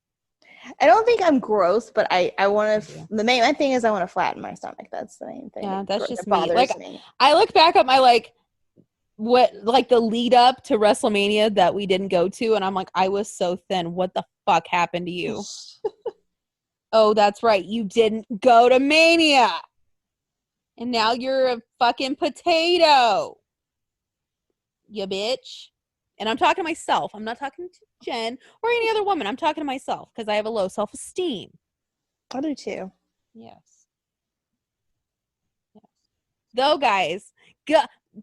B: I don't think I'm gross, but I want to. The main thing is I want to flatten my stomach. That's the main thing.
A: Yeah, that's just
B: me. Bothers
A: like,
B: me.
A: I look back at my the lead up to WrestleMania that we didn't go to, and I'm like, I was so thin. What the fuck happened to you? Oh, that's right. You didn't go to Mania. And now you're a fucking potato. You bitch. And I'm talking to myself. I'm not talking to Jen or any other woman. I'm talking to myself because I have a low self-esteem.
B: I do too.
A: Yes. Though, guys,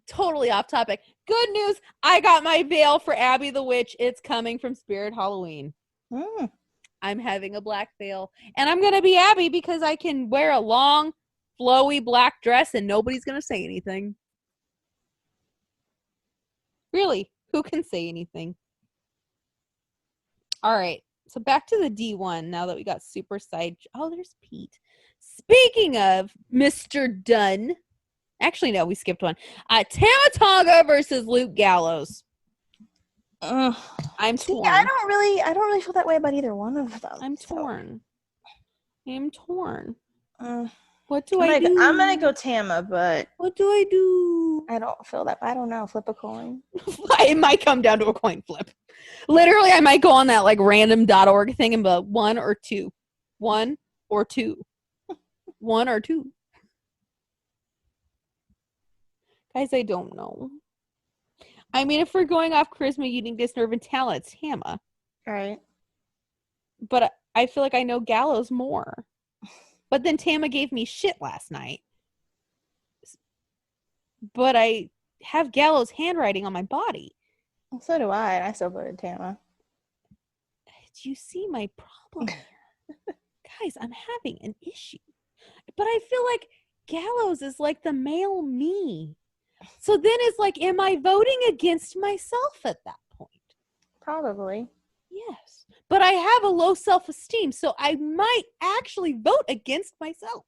A: totally off topic. Good news. I got my veil for Abby the Witch. It's coming from Spirit Halloween. I'm having a black veil. And I'm going to be Abby because I can wear a long, flowy black dress and nobody's going to say anything. Really, who can say anything? All right, so back to the D1 now that we got super side. Oh, there's Pete. Speaking of Mr. Dunn. Actually, no, we skipped one. Tama Tonga versus Luke Gallows. I'm torn.
B: I don't really feel that way about either one of them.
A: I'm torn. What do I do?
B: I'm gonna go Tama, but
A: what do I do?
B: I don't feel that. I don't know. Flip a coin.
A: It might come down to a coin flip. Literally, I might go on that like random.org thing and be like, 1 or 2. 1 or 2. 1 or 2. Guys, I don't know. I mean, if we're going off charisma, uniqueness, nerve, and talent, it's Tama.
B: Right.
A: But I feel like I know Gallows more. But then Tama gave me shit last night. But I have Gallows' handwriting on my body.
B: Well, so do I, and I still voted Tama.
A: Do you see my problem here? Guys, I'm having an issue. But I feel like Gallows is like the male me. So then it's like, am I voting against myself at that point?
B: Probably.
A: Yes. But I have a low self-esteem, so I might actually vote against myself.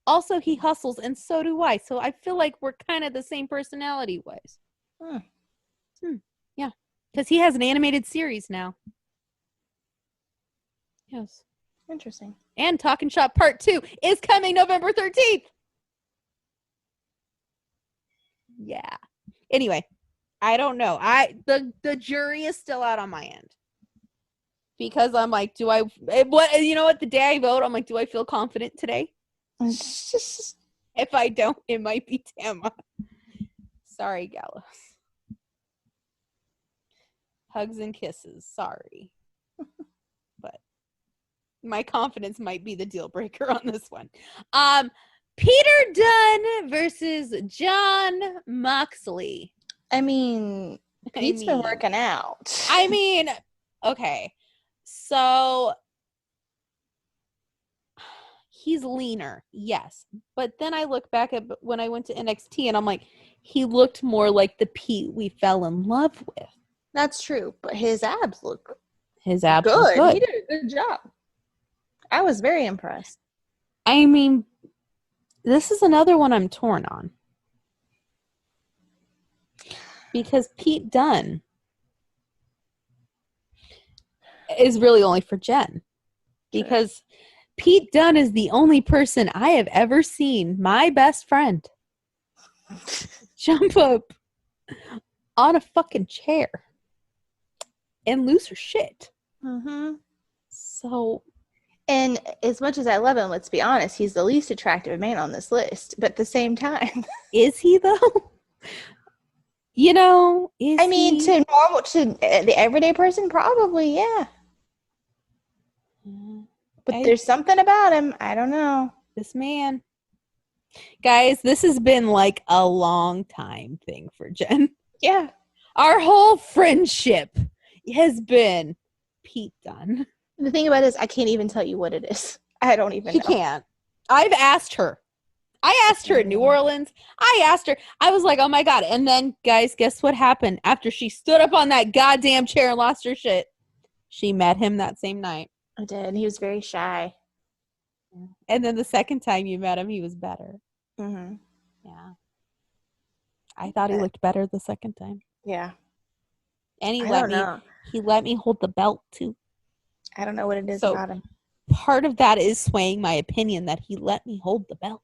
A: Also, he hustles, and so do I. So I feel like we're kind of the same personality-wise. Yeah. Because he has an animated series now. Yes.
B: Interesting.
A: And Talking Shop Part 2 is coming November 13th. Yeah. Anyway, I don't know. The jury is still out on my end. Because I'm like, you know what? The day I vote, I'm like, do I feel confident today? If I don't, it might be Tama. Sorry, Gallows. Hugs and kisses. Sorry. But my confidence might be the deal breaker on this one. Peter Dunne versus John Moxley.
B: I mean, Pete's been working out.
A: I mean, okay. So he's leaner, yes. But then I look back at when I went to NXT and I'm like, he looked more like the Pete we fell in love with.
B: That's true, but his abs look good.
A: He did a
B: good job. I was very impressed.
A: I mean, this is another one I'm torn on. Because Pete Dunne is really only for Jen. Because Pete Dunne is the only person I have ever seen, my best friend, jump up on a fucking chair and lose her shit.
B: Mm-hmm.
A: So...
B: And as much as I love him, let's be honest, he's the least attractive man on this list. But at the same time...
A: Is he, though? You know, to
B: the everyday person, probably, yeah. But there's something about him. I don't know.
A: This man. Guys, this has been like a long time thing for Jen.
B: Yeah.
A: Our whole friendship has been Pete Dunne.
B: The thing about it is, I can't even tell you what it is. I don't even know.
A: She can't. I've asked her. I asked her in New Orleans. I asked her. I was like, oh my God. And then, guys, guess what happened? After she stood up on that goddamn chair and lost her shit, she met him that same night.
B: I did. He was very shy.
A: And then the second time you met him, he was better.
B: Mm-hmm.
A: Yeah. I thought he looked better the second time.
B: Yeah.
A: And he He let me hold the belt too.
B: I don't know what it is about him.
A: Part of that is swaying my opinion that he let me hold the belt.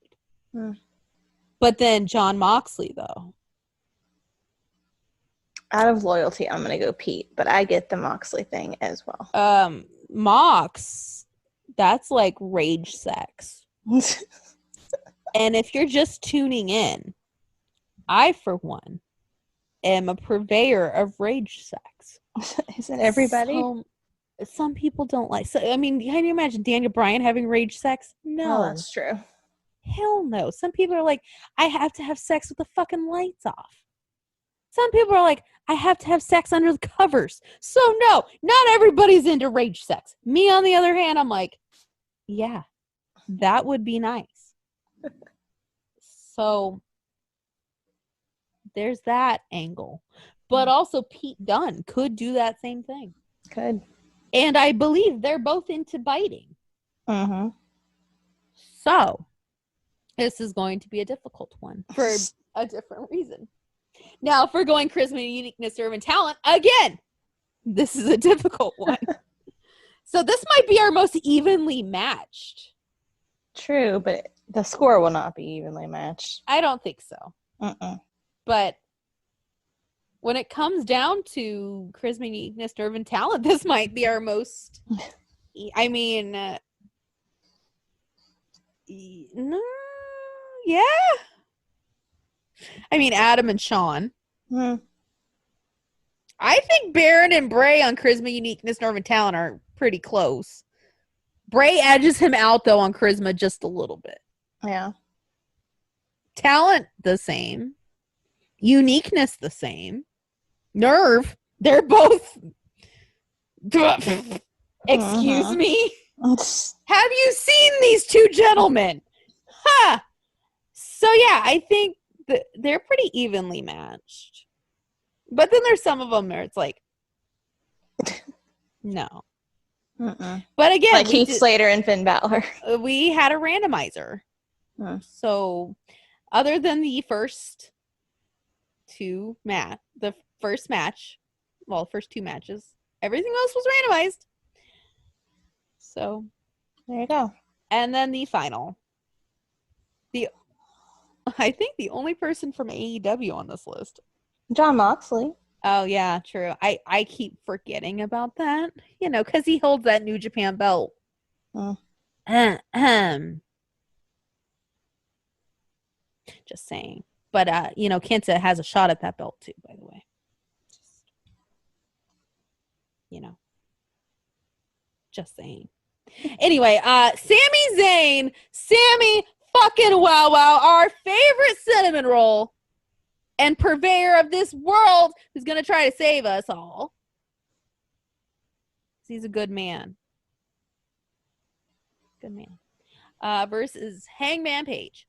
A: But then Jon Moxley, though.
B: Out of loyalty, I'm going to go Pete, but I get the Moxley thing as well.
A: Mox, that's like rage sex. And if you're just tuning in, I, for one, am a purveyor of rage sex.
B: Isn't everybody?
A: Some people don't like. So, I mean, can you imagine Daniel Bryan having rage sex? No.
B: Oh, that's true.
A: Hell no. Some people are like, I have to have sex with the fucking lights off. Some people are like, I have to have sex under the covers. So no, not everybody's into rage sex. Me, on the other hand, I'm like, yeah, that would be nice. So there's that angle. But also Pete Dunne could do that same thing.
B: Could.
A: And I believe they're both into biting. So this is going to be a difficult one for a different reason. Now, if we're going charisma, uniqueness, serve, and talent, again, this is a difficult one. So this might be our most evenly matched.
B: True, but the score will not be evenly matched.
A: I don't think so. But when it comes down to charisma, uniqueness, nerve, and talent, this might be our most. I mean, no, yeah. I mean, Adam and Sean. I think Baron and Bray on charisma, uniqueness, nerve, and talent are pretty close. Bray edges him out, though, on charisma just a little bit.
B: Yeah.
A: Talent, the same. Uniqueness, the same. Nerve, they're both. Excuse me? Have you seen these two gentlemen? Ha! So, yeah, I think they're pretty evenly matched. But then there's some of them where it's like, no. But again,
B: like Heath Slater and Finn Balor.
A: We had a randomizer. So, other than the first two the first match, well, first two matches, everything else was randomized. So,
B: there you go.
A: And then the final. I think the only person from AEW on this list.
B: Jon Moxley.
A: Oh, yeah, true. I keep forgetting about that, because he holds that New Japan belt. Just saying. But, Kenta has a shot at that belt, too, by the way. Just saying. Anyway, Sami Zayn. Sammy fucking Wow Wow, our favorite cinnamon roll and purveyor of this world who's going to try to save us all. He's a good man. Good man. Versus Hangman Page.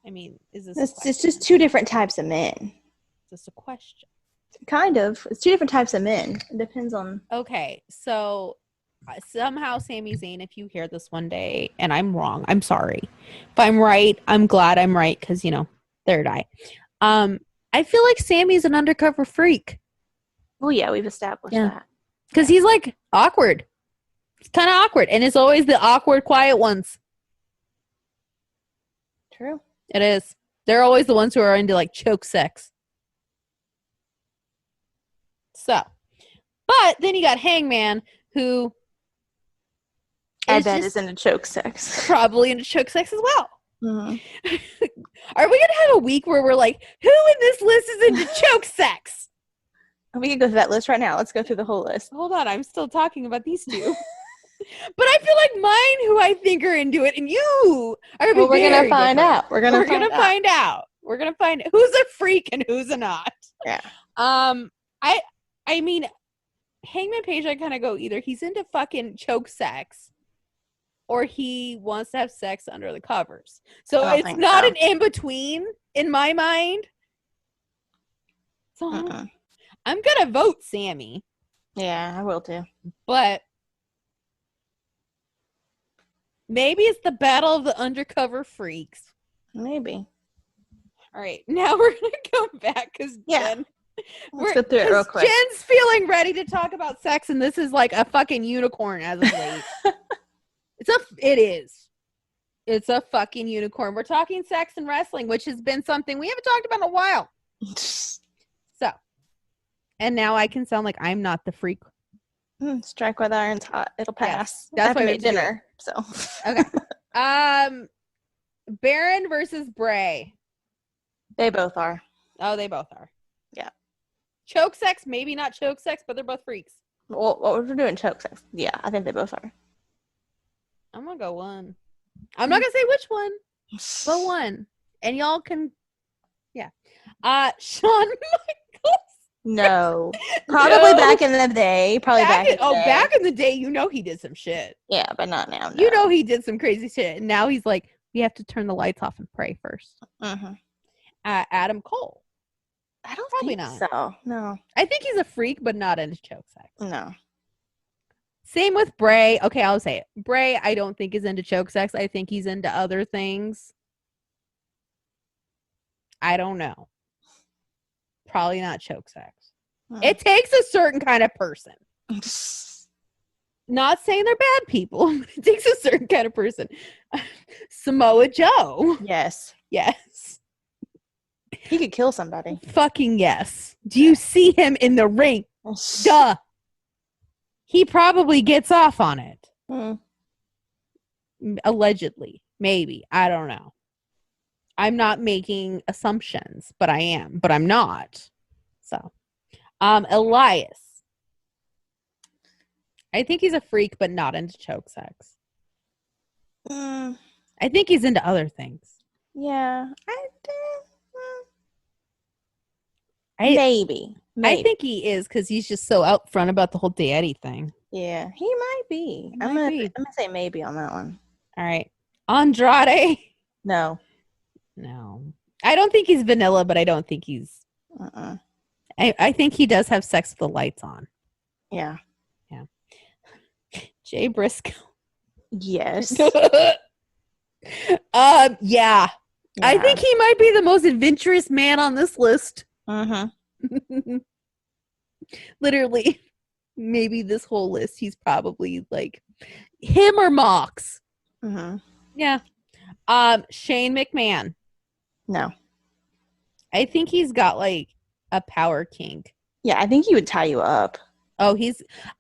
A: I mean, is this
B: it's just two different types of men.
A: Is this a question?
B: Kind of. It's two different types of men. It depends on...
A: Okay, so somehow Sami Zayn, if you hear this one day, and I'm wrong, I'm sorry. If I'm right, I'm glad I'm right, because, third eye. I feel like Sammy's an undercover freak.
B: Oh, yeah, we've established that.
A: Because he's, like, awkward. It's kind of awkward, and it's always the awkward, quiet ones.
B: True.
A: It is. They're always the ones who are into, like, choke sex. So, but then you got Hangman, who
B: I bet is into choke sex.
A: Probably into choke sex as well.
B: Mm-hmm.
A: Are we going to have a week where we're like, who in this list is into choke sex?
B: We can go through that list right now. Let's go through the whole list.
A: Hold on. I'm still talking about these two. But I feel like mine, who I think are into it, and you are
B: we're going to find out. We're going to
A: find out. We're going to find out who's a freak and who's a not.
B: Yeah.
A: I mean, Hangman Page, I kind of go either he's into fucking choke sex or he wants to have sex under the covers. So it's not an in-between in my mind. So I'm going to vote Sammy.
B: Yeah, I will too.
A: But maybe it's the battle of the undercover freaks.
B: Maybe.
A: All right. Now we're going to go back because Jen
B: Let's go through it real quick.
A: Jen's feeling ready to talk about sex, and this is like a fucking unicorn as of late. It is. It's a fucking unicorn. We're talking sex and wrestling, which has been something we haven't talked about in a while. So, and now I can sound like I'm not the freak.
B: Strike while the iron's hot. It'll pass.
A: Yes, that's why I
B: made dinner. So
A: okay. Baron versus Bray.
B: They both are.
A: Oh, they both are.
B: Yeah.
A: Choke sex, maybe not choke sex, but they're both freaks.
B: Well, what we're doing choke sex. Yeah, I think they both are.
A: I'm gonna go one. I'm not gonna say which one, but one. And y'all can, yeah. Shawn Michaels.
B: No. Probably back in the day. Back
A: in the day, you know he did some shit.
B: Yeah, but not now. No.
A: You know he did some crazy shit. And now he's like, we have to turn the lights off and pray first.
B: Mm-hmm.
A: Adam Cole.
B: I don't
A: Probably
B: think
A: not.
B: so. No.
A: I think he's a freak, but not into choke sex.
B: No.
A: Same with Bray. Okay, I'll say it. Bray, I don't think is into choke sex. I think he's into other things. I don't know. Probably not choke sex. It takes a certain kind of person. Not saying they're bad people, but it takes a certain kind of person. Samoa Joe.
B: Yes.
A: Yes.
B: He could kill somebody.
A: Fucking yes. Do you see him in the ring? Duh. He probably gets off on it. Allegedly. Maybe. I don't know. I'm not making assumptions, but I am. But I'm not. So. Elias. I think he's a freak, but not into choke sex. I think he's into other things.
B: Yeah. Maybe.
A: I think he is because he's just so out front about the whole daddy thing.
B: Yeah, he might be. I'm gonna say maybe on that one.
A: All right. Andrade.
B: No.
A: I don't think he's vanilla, but I don't think he's. I think he does have sex with the lights on.
B: Yeah.
A: Jay Briscoe.
B: Yes.
A: Yeah. I think he might be the most adventurous man on this list. Literally, maybe this whole list, he's probably like him or Mox. Yeah. Shane McMahon.
B: No.
A: I think he's got like a power kink.
B: Yeah, I think he would tie you up.
A: Oh,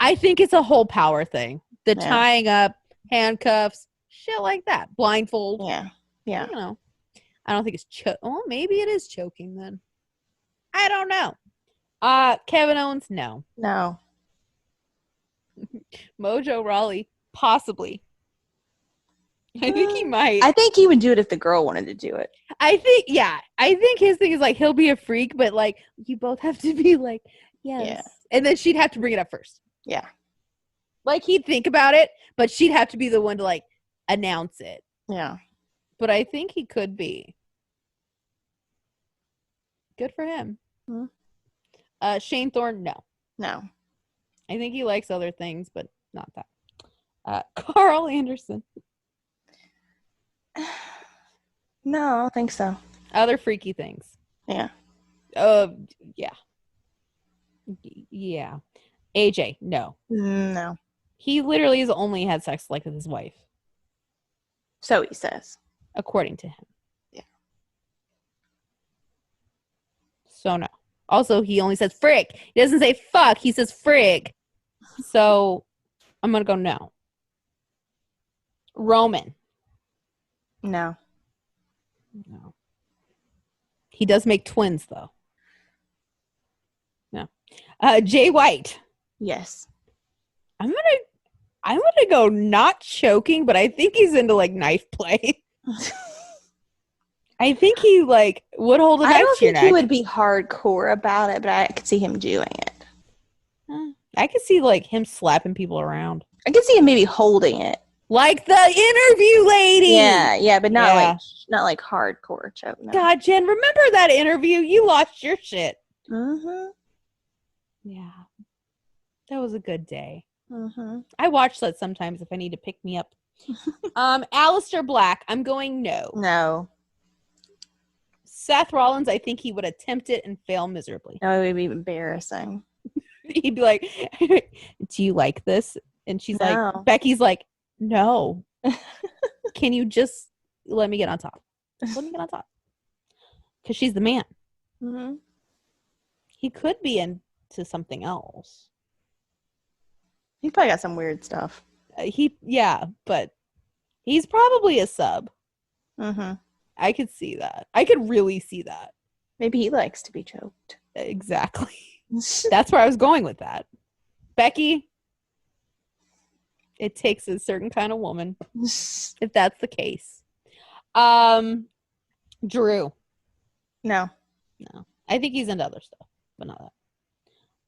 A: I think it's a whole power thing. The tying up, handcuffs, shit like that. Blindfold.
B: Yeah.
A: I don't know. I don't think it's maybe it is choking then. I don't know. Kevin Owens, no. Mojo Rawley, possibly. I think he might.
B: I think he would do it if the girl wanted to do it.
A: I think his thing is like he'll be a freak, but like you both have to be like, yes. Yeah. And then she'd have to bring it up first.
B: Yeah.
A: Like he'd think about it, but she'd have to be the one to like announce it.
B: Yeah.
A: But I think he could be. Good for him. Shane Thorne, no. I think he likes other things, but not that. Carl Anderson.
B: No, I don't think so.
A: Other freaky things.
B: Yeah.
A: Yeah. AJ, no.
B: No.
A: He literally has only had sex like with his wife.
B: So he says.
A: According to him.
B: Yeah.
A: So no. Also, he only says frig. He doesn't say fuck. He says frig. So I'm going to go no. Roman.
B: No.
A: He does make twins, though. No. Jay White.
B: Yes.
A: I'm gonna go not choking, but I think he's into like knife play. I think he like would hold a knife to your neck. I don't think
B: he would be hardcore about it, but I could see him doing it.
A: I could see like him slapping people around.
B: I could see him maybe holding it.
A: Like the interview lady.
B: Yeah, but not like hardcore choke. No.
A: God, Jen, remember that interview? You lost your shit. Yeah. That was a good day. I watch that sometimes if I need to pick me up. Aleister Black, I'm going no.
B: No.
A: Seth Rollins, I think he would attempt it and fail miserably.
B: That would be embarrassing.
A: He'd be like, do you like this? And she's like, Becky's like, no. Can you just let me get on top? Let me get on top. Because she's the man.
B: Mm-hmm.
A: He could be into something else.
B: He probably got some weird stuff.
A: But he's probably a sub.
B: Mm-hmm.
A: I could see that. I could really see that.
B: Maybe he likes to be choked.
A: Exactly. That's where I was going with that. Becky, it takes a certain kind of woman, if that's the case. Drew.
B: No.
A: I think he's into other stuff, but not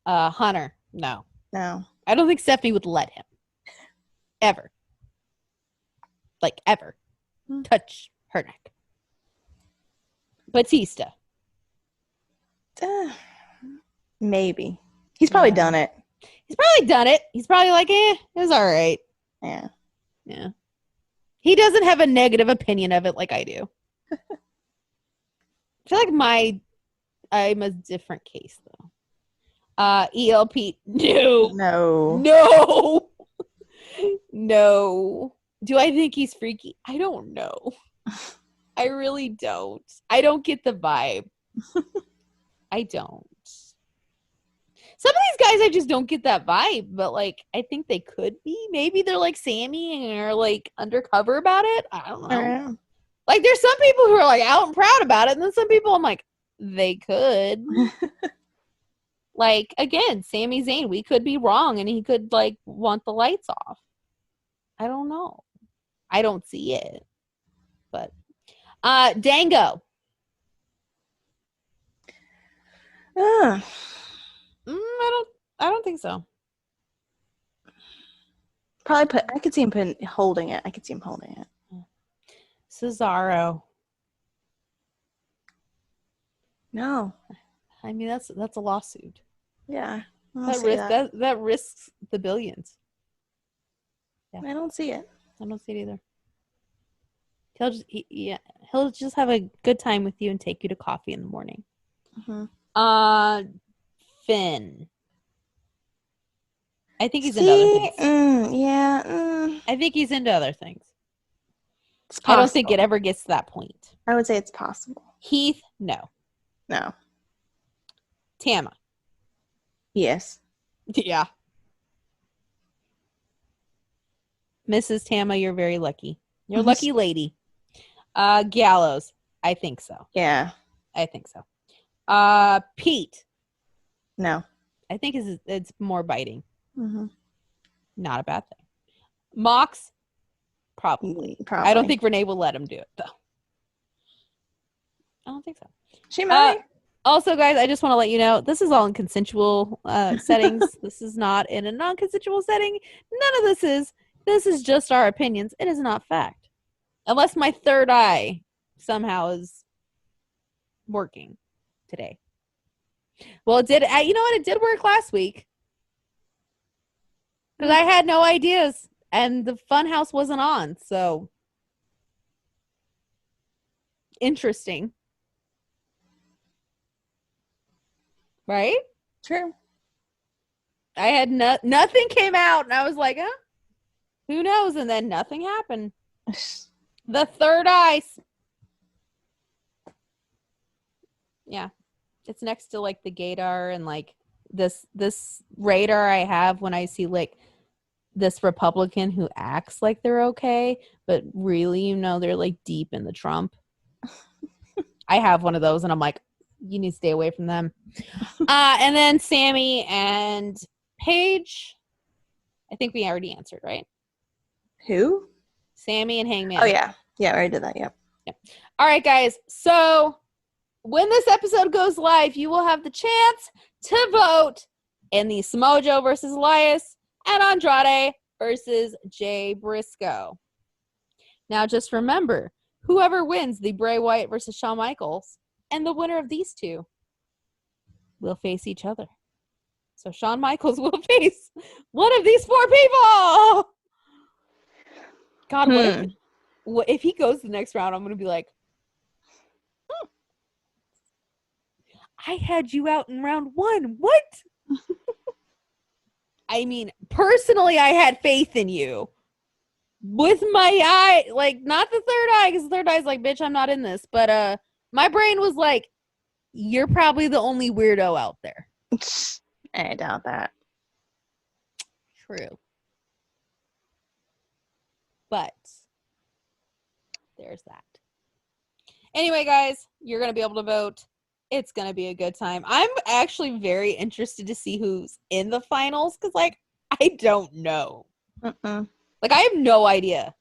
A: that. Hunter. No. I don't think Stephanie would let him. Ever. Like, ever. Touch her neck. Batista.
B: Maybe. He's probably done it.
A: He's probably like, it was all right.
B: Yeah.
A: He doesn't have a negative opinion of it like I do. I feel like I'm a different case, though. ELP. No. Do I think he's freaky? I don't know. I really don't. I don't get the vibe. I don't. Some of these guys, I just don't get that vibe, but like, I think they could be. Maybe they're like Sammy and are like undercover about it. I don't know. Like, there's some people who are like out and proud about it, and then some people I'm like, they could. Like, again, Sami Zayn, we could be wrong, and he could like want the lights off. I don't know. I don't see it. But Dango. I don't think so.
B: Probably I could see him holding it.
A: Cesaro.
B: No.
A: I mean, that's a lawsuit.
B: Yeah.
A: That risks the billions. Yeah.
B: I don't see it.
A: I don't see it either. He'll just have a good time with you and take you to coffee in the morning.
B: Mm-hmm.
A: Finn. I think he's into other things.
B: I
A: think he's into other things.
B: I
A: don't think it ever gets to that point.
B: I would say it's possible.
A: Heath, no. Tama.
B: Yes.
A: Yeah. Mrs. Tama, you're very lucky. You're a lucky lady. Gallows, I think so.
B: Yeah.
A: I think so. Pete.
B: No.
A: I think it's more biting.
B: Mm-hmm.
A: Not a bad thing. Mox, probably. I don't think Renee will let him do it, though. I don't think so.
B: She might.
A: Also, guys, I just want to let you know, this is all in consensual settings. This is not in a non-consensual setting. None of this is. This is just our opinions. It is not fact. Unless my third eye somehow is working today. Well, it did. You know what? It did work last week. Because I had no ideas. And the Funhouse wasn't on. So, interesting. Right?
B: True.
A: I had nothing came out. And I was like, huh? Who knows? And then nothing happened. The third eye. Yeah. It's next to like the gaydar and like this radar I have when I see like this Republican who acts like they're okay, but really, they're like deep in the Trump. I have one of those and I'm like, you need to stay away from them. And then Sammy and Paige. I think we already answered, right?
B: Who?
A: Sammy and Hangman.
B: Oh, yeah. Yeah, I already did that. Yep.
A: All right, guys. So when this episode goes live, you will have the chance to vote in the Samoa Joe versus Elias and Andrade versus Jay Briscoe. Now, just remember, whoever wins the Bray Wyatt versus Shawn Michaels and the winner of these two will face each other. So Shawn Michaels will face one of these four people. God, what if he goes the next round? I'm going to be like, I had you out in round 1. What? I mean, personally, I had faith in you. With my eye, like, not the third eye, because the third eye's like, bitch, I'm not in this. But my brain was like, you're probably the only weirdo out there.
B: I doubt that.
A: True. But there's that. Anyway, guys, you're going to be able to vote. It's going to be a good time. I'm actually very interested to see who's in the finals, because, like, I don't know. Like, I have no idea.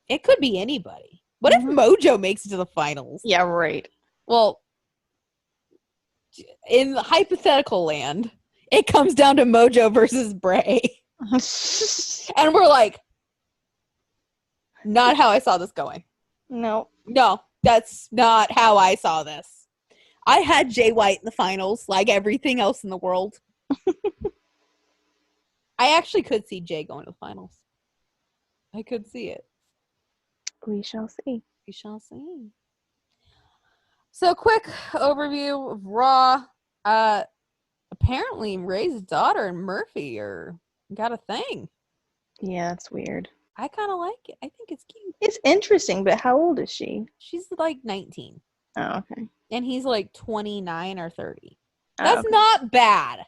A: It could be anybody. What if Mojo makes it to the finals?
B: Yeah, right.
A: Well, in the hypothetical land, it comes down to Mojo versus Bray. And we're like, not how I saw this going.
B: No,
A: that's not how I saw this. I had Jay White in the finals, like everything else in the world. I actually could see Jay going to the finals. I could see it.
B: We shall see.
A: We shall see. So, quick overview of Raw. Apparently, Ray's daughter and Murphy got a thing.
B: Yeah, that's weird.
A: I kind of like it. I think it's cute.
B: It's interesting, but how old is she?
A: She's like 19.
B: Oh, okay.
A: And he's like 29 or 30.
B: Oh,
A: That's
B: okay.
A: not bad.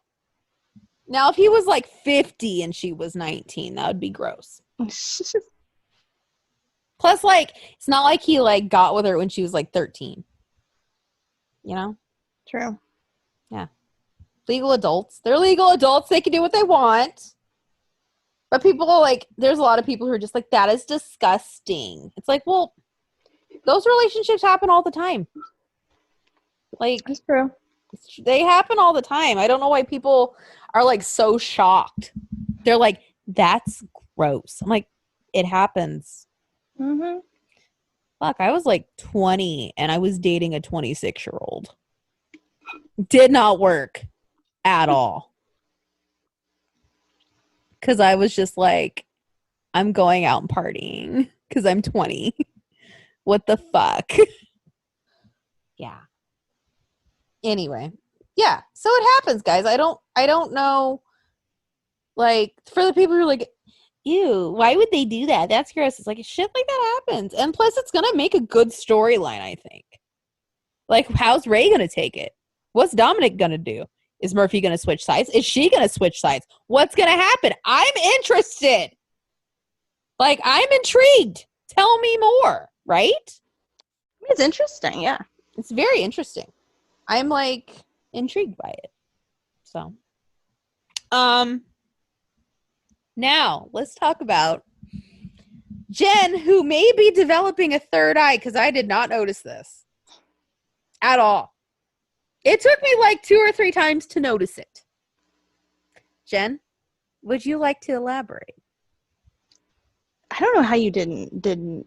A: Now, if he was like 50 and she was 19, that would be gross. Plus, like, it's not like he, like, got with her when she was, like, 13. You know?
B: True.
A: Yeah. Legal adults. They're legal adults. They can do what they want. But people are, like, there's a lot of people who are just like, that is disgusting. It's like, well, those relationships happen all the time. Like,
B: that's true.
A: They happen all the time. I don't know why people are, like, so shocked. They're like, that's gross. I'm like, it happens. Fuck, I was like 20 and I was dating a 26-year-old. Did not work at all. Because I was just like, I'm going out and partying because I'm 20. What the fuck? Yeah. Anyway. Yeah. So it happens, guys. I don't know. Like, for the people who are like, ew, why would they do that? That's gross. It's like, shit like that happens. And plus, it's going to make a good storyline, I think. Like, how's Ray going to take it? What's Dominic going to do? Is Murphy going to switch sides? Is she going to switch sides? What's going to happen? I'm interested. Like, I'm intrigued. Tell me more, right?
B: It's interesting, yeah.
A: It's very interesting. I'm, like, intrigued by it. So, now, let's talk about Jen, who may be developing a third eye, because I did not notice this at all. It took me like 2 or 3 times to notice it. Jen, would you like to elaborate?
B: I don't know how you didn't.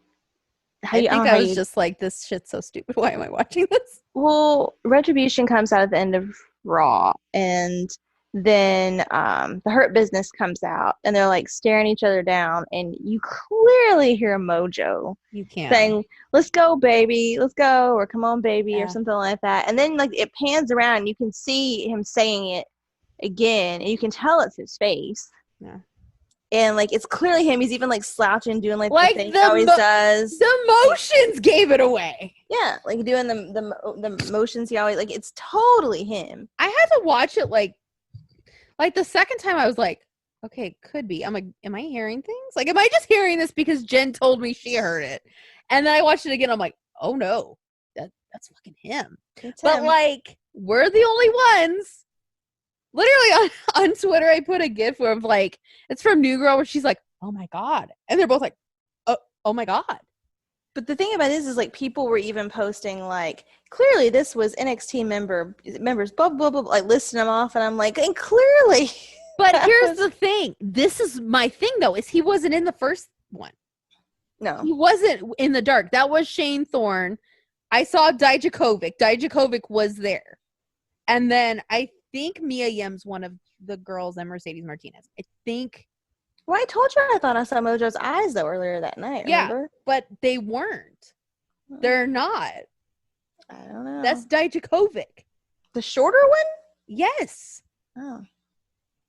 A: I was just like, this shit's so stupid. Why am I watching this?
B: Well, Retribution comes out at the end of Raw, and then the Hurt Business comes out, and they're like staring each other down, and you clearly hear Mojo saying, "Let's go, baby, let's go," or "Come on, baby," or something like that. And then like it pans around, and you can see him saying it again, and you can tell it's his face.
A: Yeah.
B: And like it's clearly him. He's even like slouching, doing like the thing he always does.
A: The motions gave it away.
B: Yeah, like doing the motions he always like. It's totally him.
A: I had to watch it like the second time. I was like, okay, it could be. I'm like, am I hearing things? Like, am I just hearing this because Jen told me she heard it? And then I watched it again. I'm like, oh no, that's fucking him. But like, we're the only ones. Literally on Twitter, I put a GIF of like, it's from New Girl where she's like, oh my God. And they're both like, oh my God.
B: But the thing about this is like people were even posting like, clearly this was NXT members, blah, blah, blah, like listing them off. And I'm like, and clearly.
A: But here's the thing. This is my thing though, is he wasn't in the first one.
B: No.
A: He wasn't in the dark. That was Shane Thorne. I saw Dijakovic. Dijakovic was there. And then I think Mia Yim's one of the girls and Mercedes Martinez. I think.
B: Well, I told you I thought I saw Mojo's eyes though earlier that night.
A: Yeah,
B: remember?
A: but they weren't. They're not.
B: I don't know.
A: That's Dijakovic.
B: The shorter one?
A: Yes.
B: Oh. I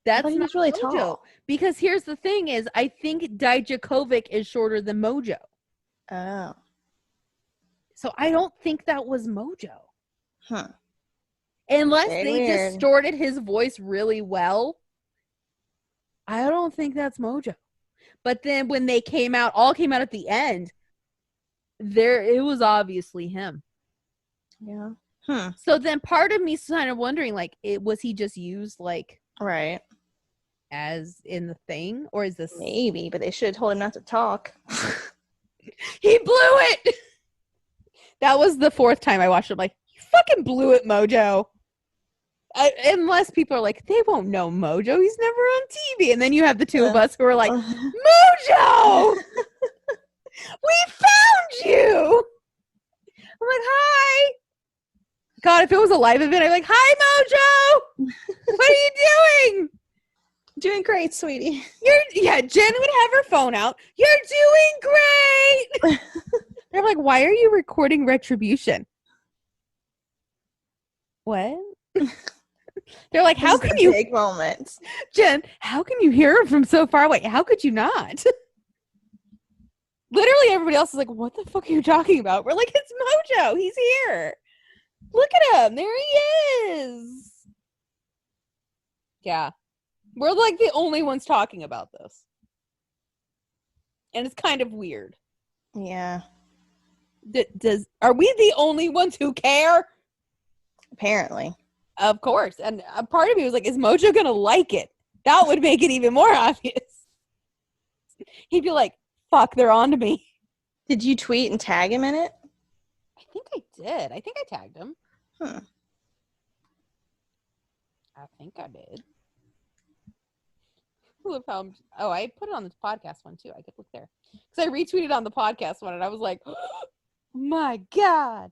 A: That's
B: thought he
A: not
B: was really
A: Mojo.
B: tall.
A: Because here's the thing is, I think Dijakovic is shorter than Mojo.
B: Oh.
A: So I don't think that was Mojo.
B: Huh.
A: Unless
B: Very
A: they
B: weird.
A: distorted his voice really well. I don't think that's Mojo. But then when they all came out at the end, it was obviously him.
B: Yeah.
A: So then part of me's kind of wondering, like, was he just used, like,
B: Right.
A: as in the thing? Or is this...
B: Maybe, but they should have told him not to talk.
A: He blew it! That was the 4th time I watched it. I'm like, you fucking blew it, Mojo. Unless people are like, they won't know Mojo. He's never on TV. And then you have the two of us who are like, Mojo! We found you! I'm like, hi! God, if it was a live event, I'd be like, hi, Mojo! What are you doing?
B: Doing great, sweetie.
A: Jen would have her phone out. You're doing great! They're like, why are you recording Retribution? What? They're like, how can you...
B: Big moments.
A: Jen, how can you hear him from so far away? How could you not? Literally everybody else is like, what the fuck are you talking about? We're like, it's Mojo. He's here. Look at him. There he is. Yeah. We're like the only ones talking about this. And it's kind of weird.
B: Yeah.
A: Are we the only ones who care?
B: Apparently.
A: Of course. And a part of me was like, is Mojo going to like it? That would make it even more obvious. He'd be like, fuck, they're on to me.
B: Did you tweet and tag him in it?
A: I think I did. I think I tagged him.
B: Huh.
A: I think I did. Oh, I put it on this podcast one too. I could look there. Because I retweeted on the podcast one and I was like, oh my God.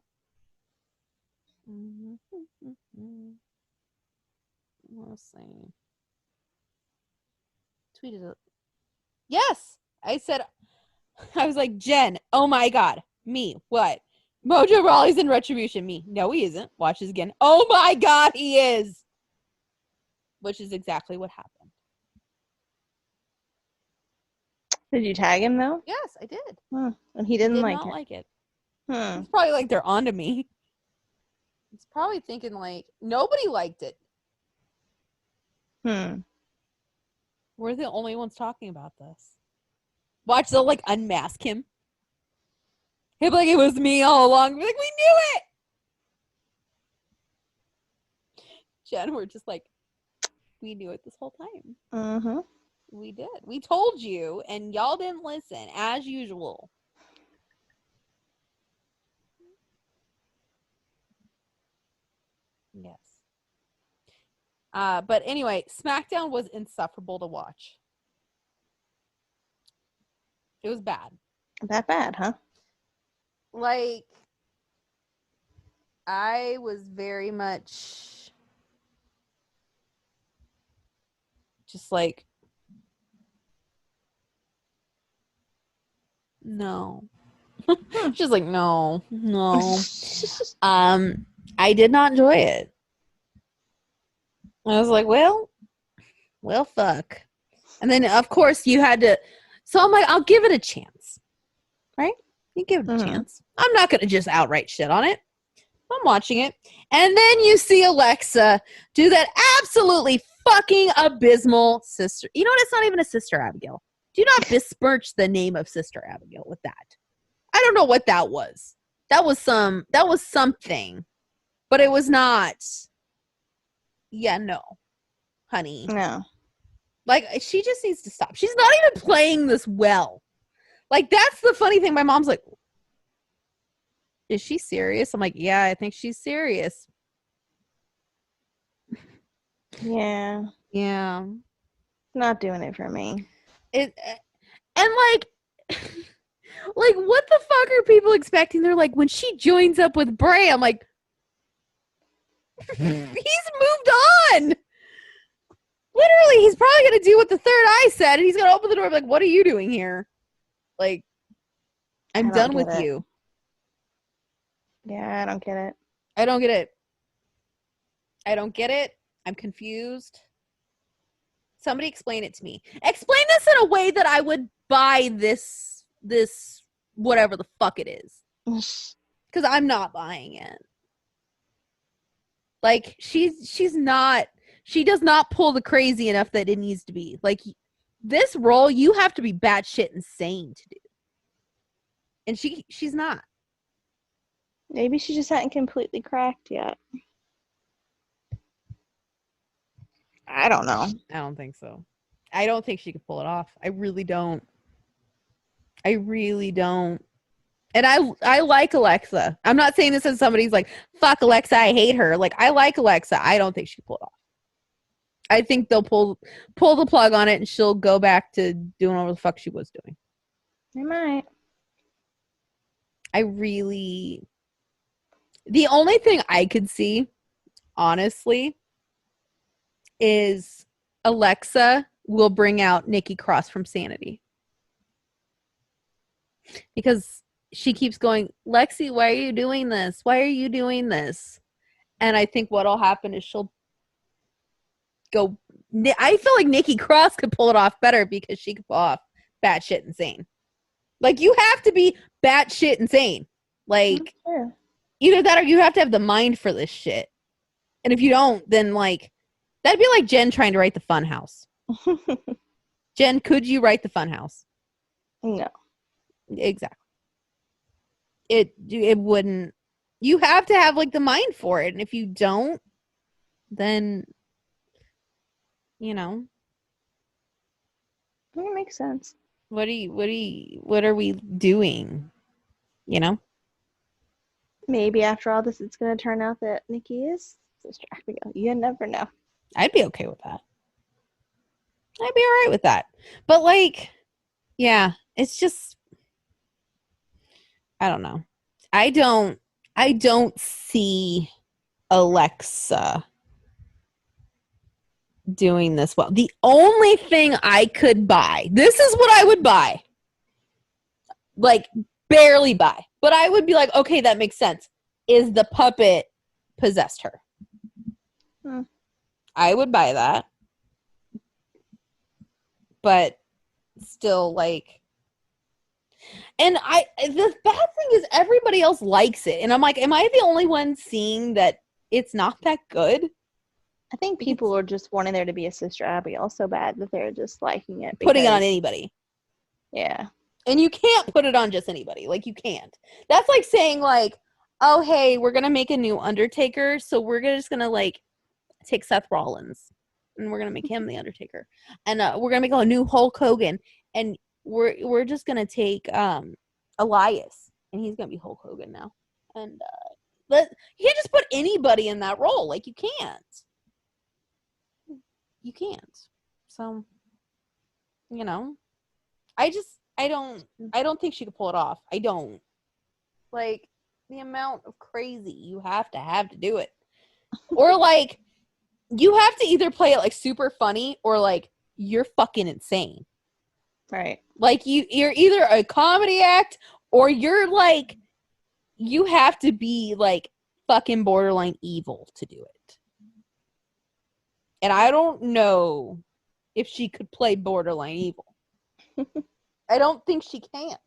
A: Let's see. Tweeted it. Yes. I was like, Jen, oh my God. Me. What? Mojo Rawley's in Retribution. Me. No, he isn't. Watch this again. Oh my God, he is. Which is exactly what happened.
B: Did you tag him though?
A: Yes, I did.
B: Huh. And he didn't like
A: not
B: it.
A: like it.
B: Huh.
A: It's probably like they're onto me. It's probably thinking like nobody liked it. We're the only ones talking about this. Watch, they'll like unmask him. He'll be like, it was me all along. We're like, we knew it. Jen, we're just like, we knew it this whole time.
B: Mm-hmm.
A: We did. We told you, and y'all didn't listen, as usual. Yes. But anyway, Smackdown was insufferable to watch. It was bad.
B: That bad, huh?
A: Like, I was very much just like, no. Just like, no. I did not enjoy it. I was like, well, fuck. And then, of course, you had to. So I'm like, I'll give it a chance. Right? You give it a chance. I'm not going to just outright shit on it. I'm watching it. And then you see Alexa do that absolutely fucking abysmal sister. You know what? It's not even a Sister Abigail. Do not besmirch the name of Sister Abigail with that. I don't know what that was. That was something. But it was not. Yeah, no. Honey.
B: No.
A: Like, she just needs to stop. She's not even playing this well. Like, that's the funny thing. My mom's like, is she serious? I'm like, yeah, I think she's serious.
B: Yeah.
A: Yeah.
B: Not doing it for me.
A: And like, like, what the fuck are people expecting? They're like, when she joins up with Bray, I'm like, he's moved on. Literally, he's probably going to do what the third eye said, and he's going to open the door and be like, what are you doing here? Like, I'm done with you.
B: Yeah, I don't get it.
A: I don't get it. I don't get it. I'm confused. Somebody explain it to me. Explain this in a way that I would buy this whatever the fuck it is. Because I'm not buying it. Like, she does not pull the crazy enough that it needs to be. Like, this role, you have to be batshit insane to do. And she's not.
B: Maybe she just hadn't completely cracked yet. I don't know.
A: I don't think so. I don't think she could pull it off. I really don't. I really don't. And I like Alexa. I'm not saying this as somebody's like, fuck Alexa, I hate her. Like, I like Alexa. I don't think she can pull it off. I think they'll pull the plug on it and she'll go back to doing whatever the fuck she was doing.
B: They might.
A: The only thing I could see, honestly, is Alexa will bring out Nikki Cross from Sanity. Because she keeps going, Lexi, why are you doing this? Why are you doing this? And I think what'll happen is she'll go. I feel like Nikki Cross could pull it off better because she could pull off batshit insane. Like, you have to be batshit insane. Like, either that or you have to have the mind for this shit. And if you don't, then, like, that'd be like Jen trying to write the Funhouse. Jen, could you write the Funhouse?
B: No.
A: Exactly. It wouldn't. You have to have, like, the mind for it. And if you don't, then, you know.
B: It makes sense.
A: What are we doing? You know?
B: Maybe after all this, it's going to turn out that Nikki is Sister Abigail. You never know.
A: I'd be okay with that. I'd be all right with that. But, like, yeah, it's just, I don't know. I don't see Alexa doing this well. The only thing I could buy, this is what I would buy. Like, barely buy. But I would be like, okay, that makes sense. Is the puppet possessed her? I would buy that. But still, like, and the bad thing is everybody else likes it. And I'm like, am I the only one seeing that it's not that good?
B: I think people are just wanting there to be a Sister Abigail so bad that they're just liking it.
A: Putting it on anybody.
B: Yeah.
A: And you can't put it on just anybody. Like, you can't. That's like saying, like, oh, hey, we're going to make a new Undertaker, so we're just going to, like, take Seth Rollins, and we're going to make him the Undertaker. And we're going to make a new Hulk Hogan, and we're just going to take Elias, and he's going to be Hulk Hogan now. And you can't just put anybody in that role. Like, you can't. You can't. So, you know, I don't think she could pull it off. I don't. Like, the amount of crazy you have to do it. Or, like, you have to either play it, like, super funny or, like, you're fucking insane.
B: Right.
A: Like, you're either a comedy act or you're, like, you have to be, like, fucking borderline evil to do it. And I don't know if she could play borderline evil. I don't think she can.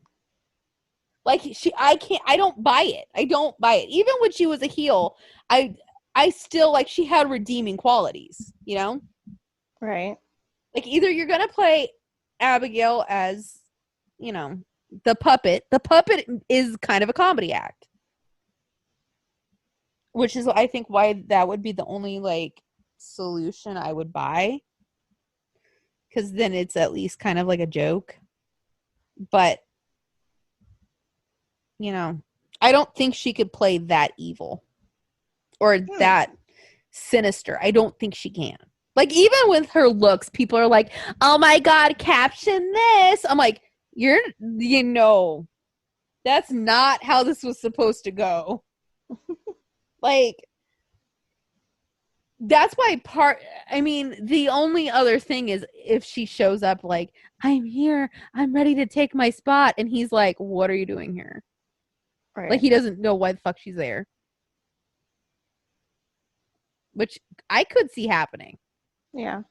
A: Like, I don't buy it. I don't buy it. Even when she was a heel, I still, like, she had redeeming qualities, you know?
B: Right.
A: Like, either you're going to play Abigail as, you know, the puppet. The puppet is kind of a comedy act. Which is, I think, why that would be the only, like, solution I would buy. Because then it's at least kind of like a joke. But, you know, I don't think she could play that evil. Or that sinister. I don't think she can. Like, even with her looks, people are like, oh my God, caption this. I'm like, you know, that's not how this was supposed to go. Like, that's why the only other thing is if she shows up like, I'm here, I'm ready to take my spot. And he's like, what are you doing here?
B: Right.
A: Like, he doesn't know why the fuck she's there. Which I could see happening.
B: Yeah.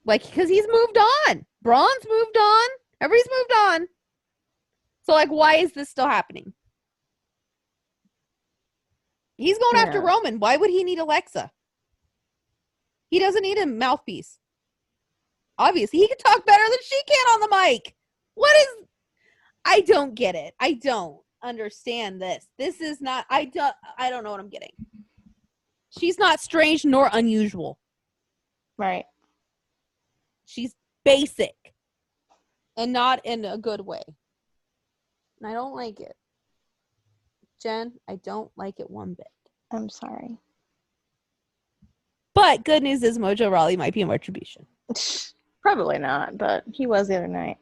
A: Like, because he's moved on. Braun's moved on. Everybody's moved on. So, like, why is this still happening? He's going after Roman. Why would he need Alexa? He doesn't need a mouthpiece. Obviously, he can talk better than she can on the mic. What is... I don't get it. I don't understand this. This is not... I don't know what I'm getting. She's not strange nor unusual.
B: Right.
A: She's basic. And not in a good way. And I don't like it. Jen, I don't like it one bit.
B: I'm sorry.
A: But good news is Mojo Rawley might be in Retribution.
B: Probably not, but he was the other night.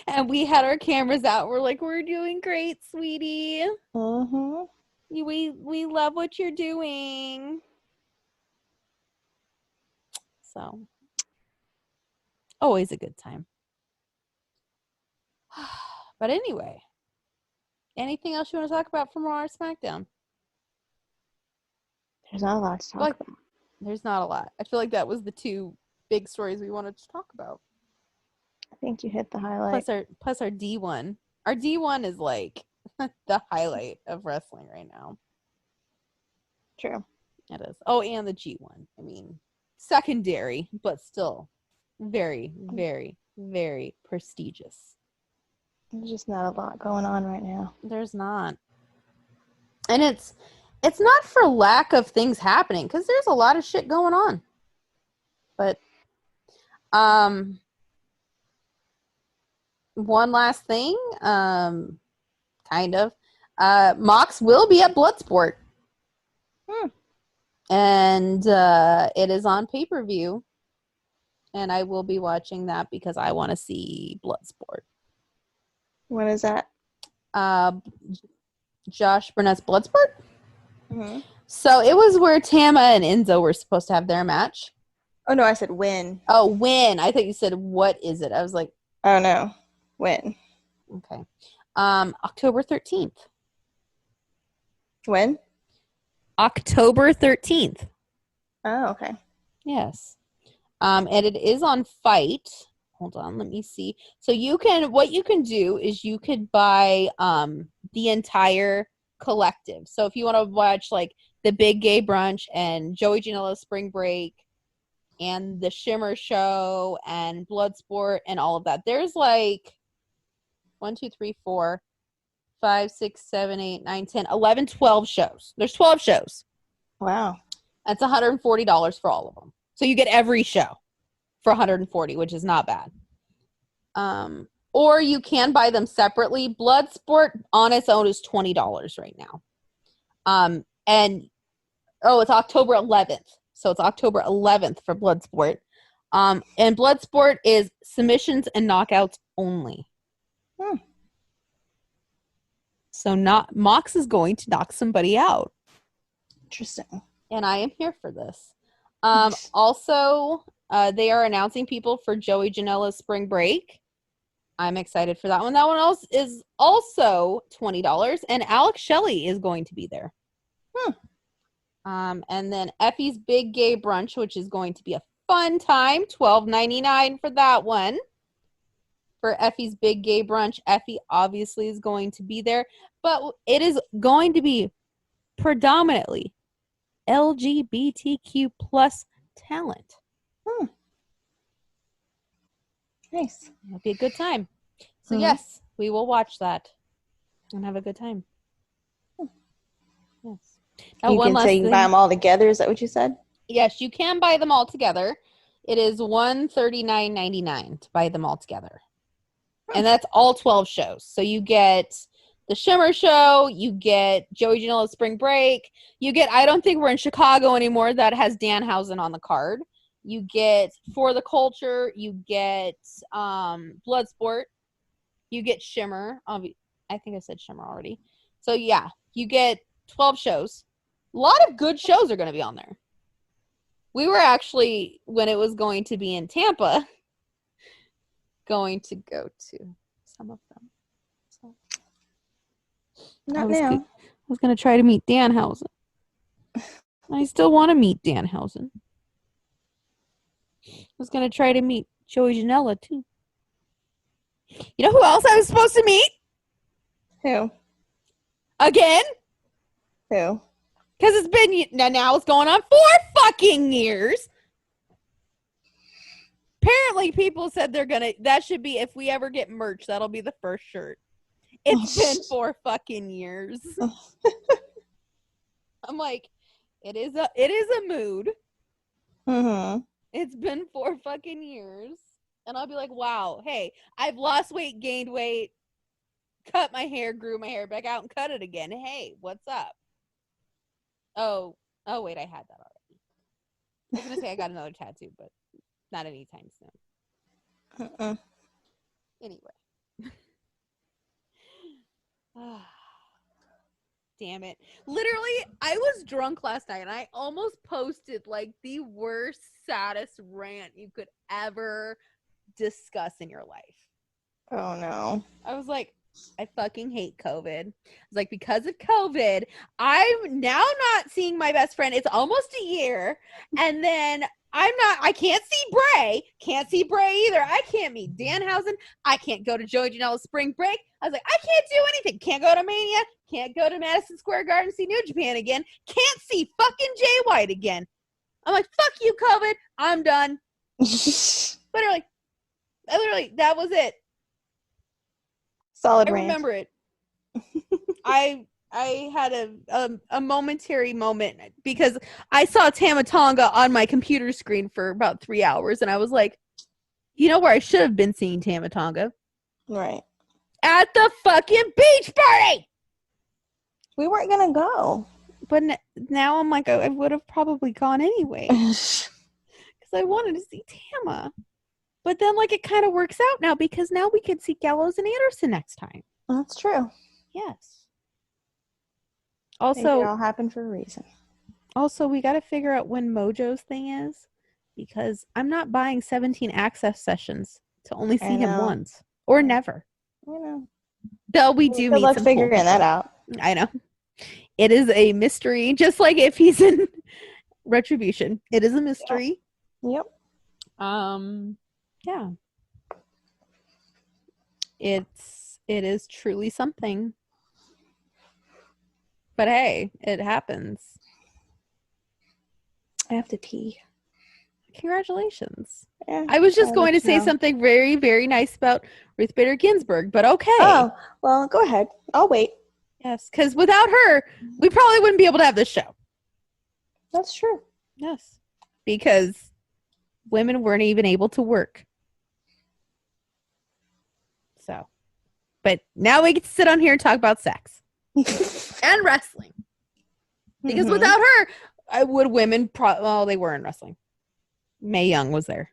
A: And we had our cameras out. We're like, we're doing great, sweetie.
B: Mm-hmm.
A: We love what you're doing. So, always a good time. But anyway, anything else you want to talk about from our SmackDown?
B: There's not a lot to talk about.
A: There's not a lot. I feel like that was the two big stories we wanted to talk about.
B: I think you hit the highlight.
A: Plus our D1. Our D1 is like the highlight of wrestling right now.
B: True.
A: It is. Oh, and the G1. I mean, secondary, but still very, very, very prestigious.
B: There's just not a lot going on right now.
A: There's not. And it's not for lack of things happening, because there's a lot of shit going on. But one last thing, kind of. Mox will be at Bloodsport. And it is on pay-per-view. And I will be watching that because I want to see Bloodsport.
B: When is that?
A: Josh Burnett's Bloodsport.
B: Mm-hmm.
A: So it was where Tama and Enzo were supposed to have their match.
B: Oh, no, I said when.
A: Oh, when. I thought you said, what is it? I was like...
B: Oh, no. When?
A: Okay. October 13th.
B: When?
A: October 13th.
B: Oh, okay.
A: Yes. And it is on Fight. Hold on, let me see. So what you can do is you could buy the entire collective. So if you want to watch like the Big Gay Brunch and Joey Janela's Spring Break and the Shimmer Show and Bloodsport and all of that, there's like 1, 2, 3, 4, 5, 6, 7, 8, 9, 10, 11, 12 shows. There's 12 shows.
B: Wow.
A: That's $140 for all of them. So you get every show for $140, which is not bad. Or you can buy them separately. Bloodsport on its own is $20 right now. It's October 11th. So it's October 11th for Bloodsport. And Bloodsport is submissions and knockouts only. So Mox is going to knock somebody out.
B: Interesting.
A: And I am here for this. Also, they are announcing people for Joey Janela's Spring Break. I'm excited for that one. That one else is also $20, and Alex Shelley is going to be there. And then Effie's Big Gay Brunch, which is going to be a fun time, $12.99 for that one. For Effie's Big Gay Brunch, Effie obviously is going to be there, but it is going to be predominantly LGBTQ plus talent.
B: Nice.
A: It'll be a good time. So yes, we will watch that and have a good time. Yes. Now,
B: you can buy them all together. Is that what you said?
A: Yes, you can buy them all together. It is $139.99 to buy them all together. And that's all 12 shows. So you get the Shimmer Show, you get Joey Janela's Spring Break, you get I Don't Think We're in Chicago Anymore, that has Danhausen on the card. You get For the Culture, you get Bloodsport, you get Shimmer. I think I said Shimmer already. So yeah, you get 12 shows. A lot of good shows are going to be on there. We were actually, when it was going to be in Tampa, going to go to some of them. So. I
B: Not
A: was
B: now.
A: gonna try to meet Danhausen. I still want to meet Danhausen. I was gonna try to meet Joey Janela too. You know who else I was supposed to meet?
B: Who?
A: Again?
B: Who?
A: Because it's been now it's going on 4 fucking years. Apparently, people said that should be, if we ever get merch, that'll be the first shirt. It's been 4 fucking years. I'm like, it is a mood.
B: Mm-hmm.
A: It's been 4 fucking years. And I'll be like, wow, hey, I've lost weight, gained weight, cut my hair, grew my hair back out, and cut it again. Hey, what's up? Oh, wait, I had that already. I was going to say I got another tattoo, but not anytime soon. Anyway. Damn it. Literally, I was drunk last night and I almost posted like the worst, saddest rant you could ever discuss in your life.
B: Oh no.
A: I was like, I fucking hate COVID. It's like, because of COVID, I'm now not seeing my best friend. It's almost a year. And then I can't see Bray either. I can't meet Danhausen. I can't go to Joey Janela's spring break. I was like, I can't do anything. Can't go to Mania. Can't go to Madison Square Garden, see New Japan again. Can't see fucking Jay White again. I'm like, fuck you, COVID. I'm done. Literally, that was it.
B: Solid
A: I
B: rant.
A: remember it. I had a momentary moment because I saw Tama Tonga on my computer screen for about 3 hours, and I was like, you know where I should have been seeing Tama Tonga?
B: Right.
A: At the fucking beach party!
B: We weren't gonna go.
A: But now I'm like, I would have probably gone anyway. Because I wanted to see Tama. But then, like, it kind of works out now because now we can see Gallows and Anderson next time.
B: That's true.
A: Yes.
B: Maybe
A: Also,
B: it all happened for a reason.
A: Also, we got to figure out when Mojo's thing is, because I'm not buying 17 access sessions to only see him once or never.
B: I know.
A: Though we do
B: Good
A: meet
B: luck
A: some
B: figuring
A: cool
B: that out.
A: I know. It is a mystery, just like if he's in Retribution. It is a mystery.
B: Yep.
A: Yeah. It is truly something. But hey, it happens.
B: I have to pee.
A: Congratulations.
B: Yeah,
A: I was just going to say something very, very nice about Ruth Bader Ginsburg, but okay.
B: Oh, well, go ahead. I'll wait.
A: Yes, because without her, we probably wouldn't be able to have this show.
B: That's true.
A: Yes. Because women weren't even able to work. So. But now we get to sit on here and talk about sex. And wrestling. Because without her, women, well, they were in wrestling. Mae Young was there.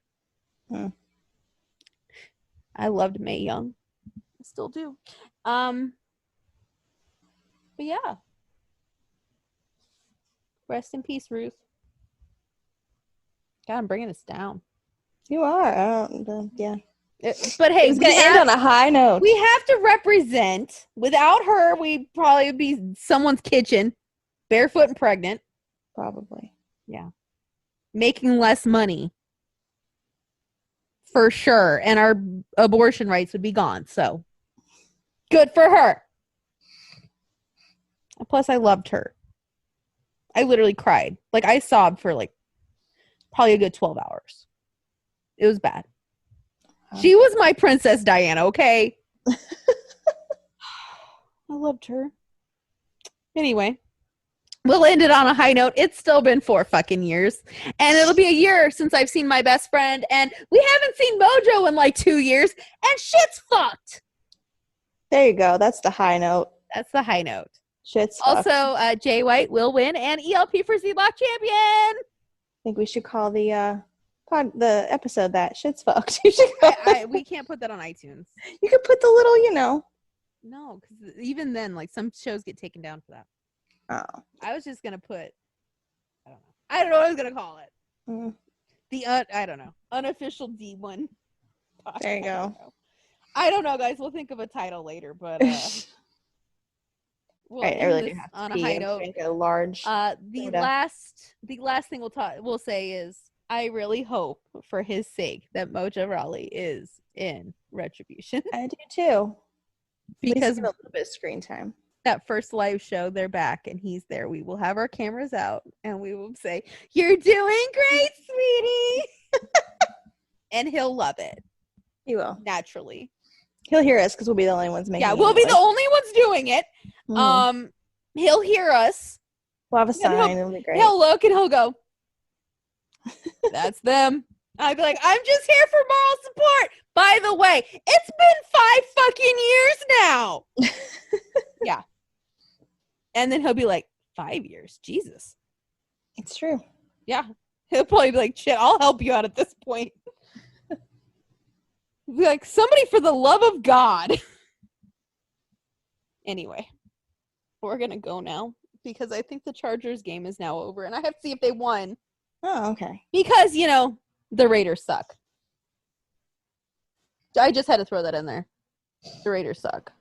A: I loved Mae Young. I still do. But yeah. Rest in peace, Ruth. God, I'm bringing us down.
B: You are. Yeah.
A: But hey,
B: it's gonna end on a high note.
A: We have to represent. Without her, we'd probably be someone's kitchen, barefoot and pregnant.
B: Probably.
A: Yeah. Making less money. For sure. And our abortion rights would be gone. So good for her. Plus, I loved her. I literally cried. Like, I sobbed for like probably a good 12 hours. It was bad. She was my Princess Diana, okay? I loved her. Anyway, we'll end it on a high note. It's still been 4 fucking years. And it'll be a year since I've seen my best friend. And we haven't seen Mojo in like 2 years. And shit's fucked.
B: There you go. That's the high note.
A: That's the high note.
B: Shit's fucked.
A: Also, Jay White will win and ELP for Z-Block champion.
B: I think we should call the episode that. Shit's fucked.
A: We can't put that on iTunes.
B: You could put the little,
A: No, because even then, like, some shows get taken down for that.
B: Oh.
A: I was just going to put, I don't know what I was going to call it. I don't know. Unofficial D1.
B: There you go.
A: I don't know, guys. We'll think of a title later, but we'll
B: I
A: end
B: really do
A: this
B: have to
A: on a
B: pee.
A: high
B: I'm
A: note.
B: drink a large
A: The
B: soda.
A: last thing we'll say is I really hope for his sake that Mojo Rawley is in Retribution.
B: I do too.
A: Because
B: give a little bit of screen time.
A: That first live show, they're back and he's there. We will have our cameras out and we will say, "You're doing great, sweetie." And he'll love it.
B: He will.
A: Naturally.
B: He'll hear us because we'll be the only ones making it.
A: Yeah, we'll be the only ones doing it.
B: Mm-hmm.
A: He'll hear us.
B: We'll have a sign. It'll be great.
A: He'll look and he'll go, "That's them." I'd be like, "I'm just here for moral support. By the way, it's been 5 fucking years now." Yeah. And then he'll be like, 5 years? Jesus.
B: It's true.
A: Yeah. He'll probably be like, "Shit, I'll help you out at this point." He'll be like, "Somebody for the love of God." Anyway, we're going to go now because I think the Chargers game is now over and I have to see if they won.
B: Oh, okay.
A: Because, the Raiders suck. I just had to throw that in there. The Raiders suck.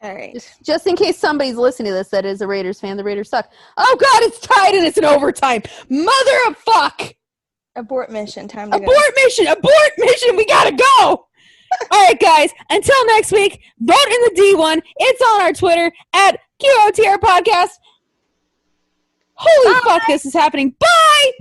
B: All right.
A: Just in case somebody's listening to this that is a Raiders fan, the Raiders suck. Oh, God, it's tied and it's in overtime. Mother of fuck.
B: Abort mission. Time to go.
A: Abort mission. We got to go. All right, guys. Until next week, vote in the D1. It's on our Twitter at QOTR Podcast. Holy fuck, this is happening. Bye.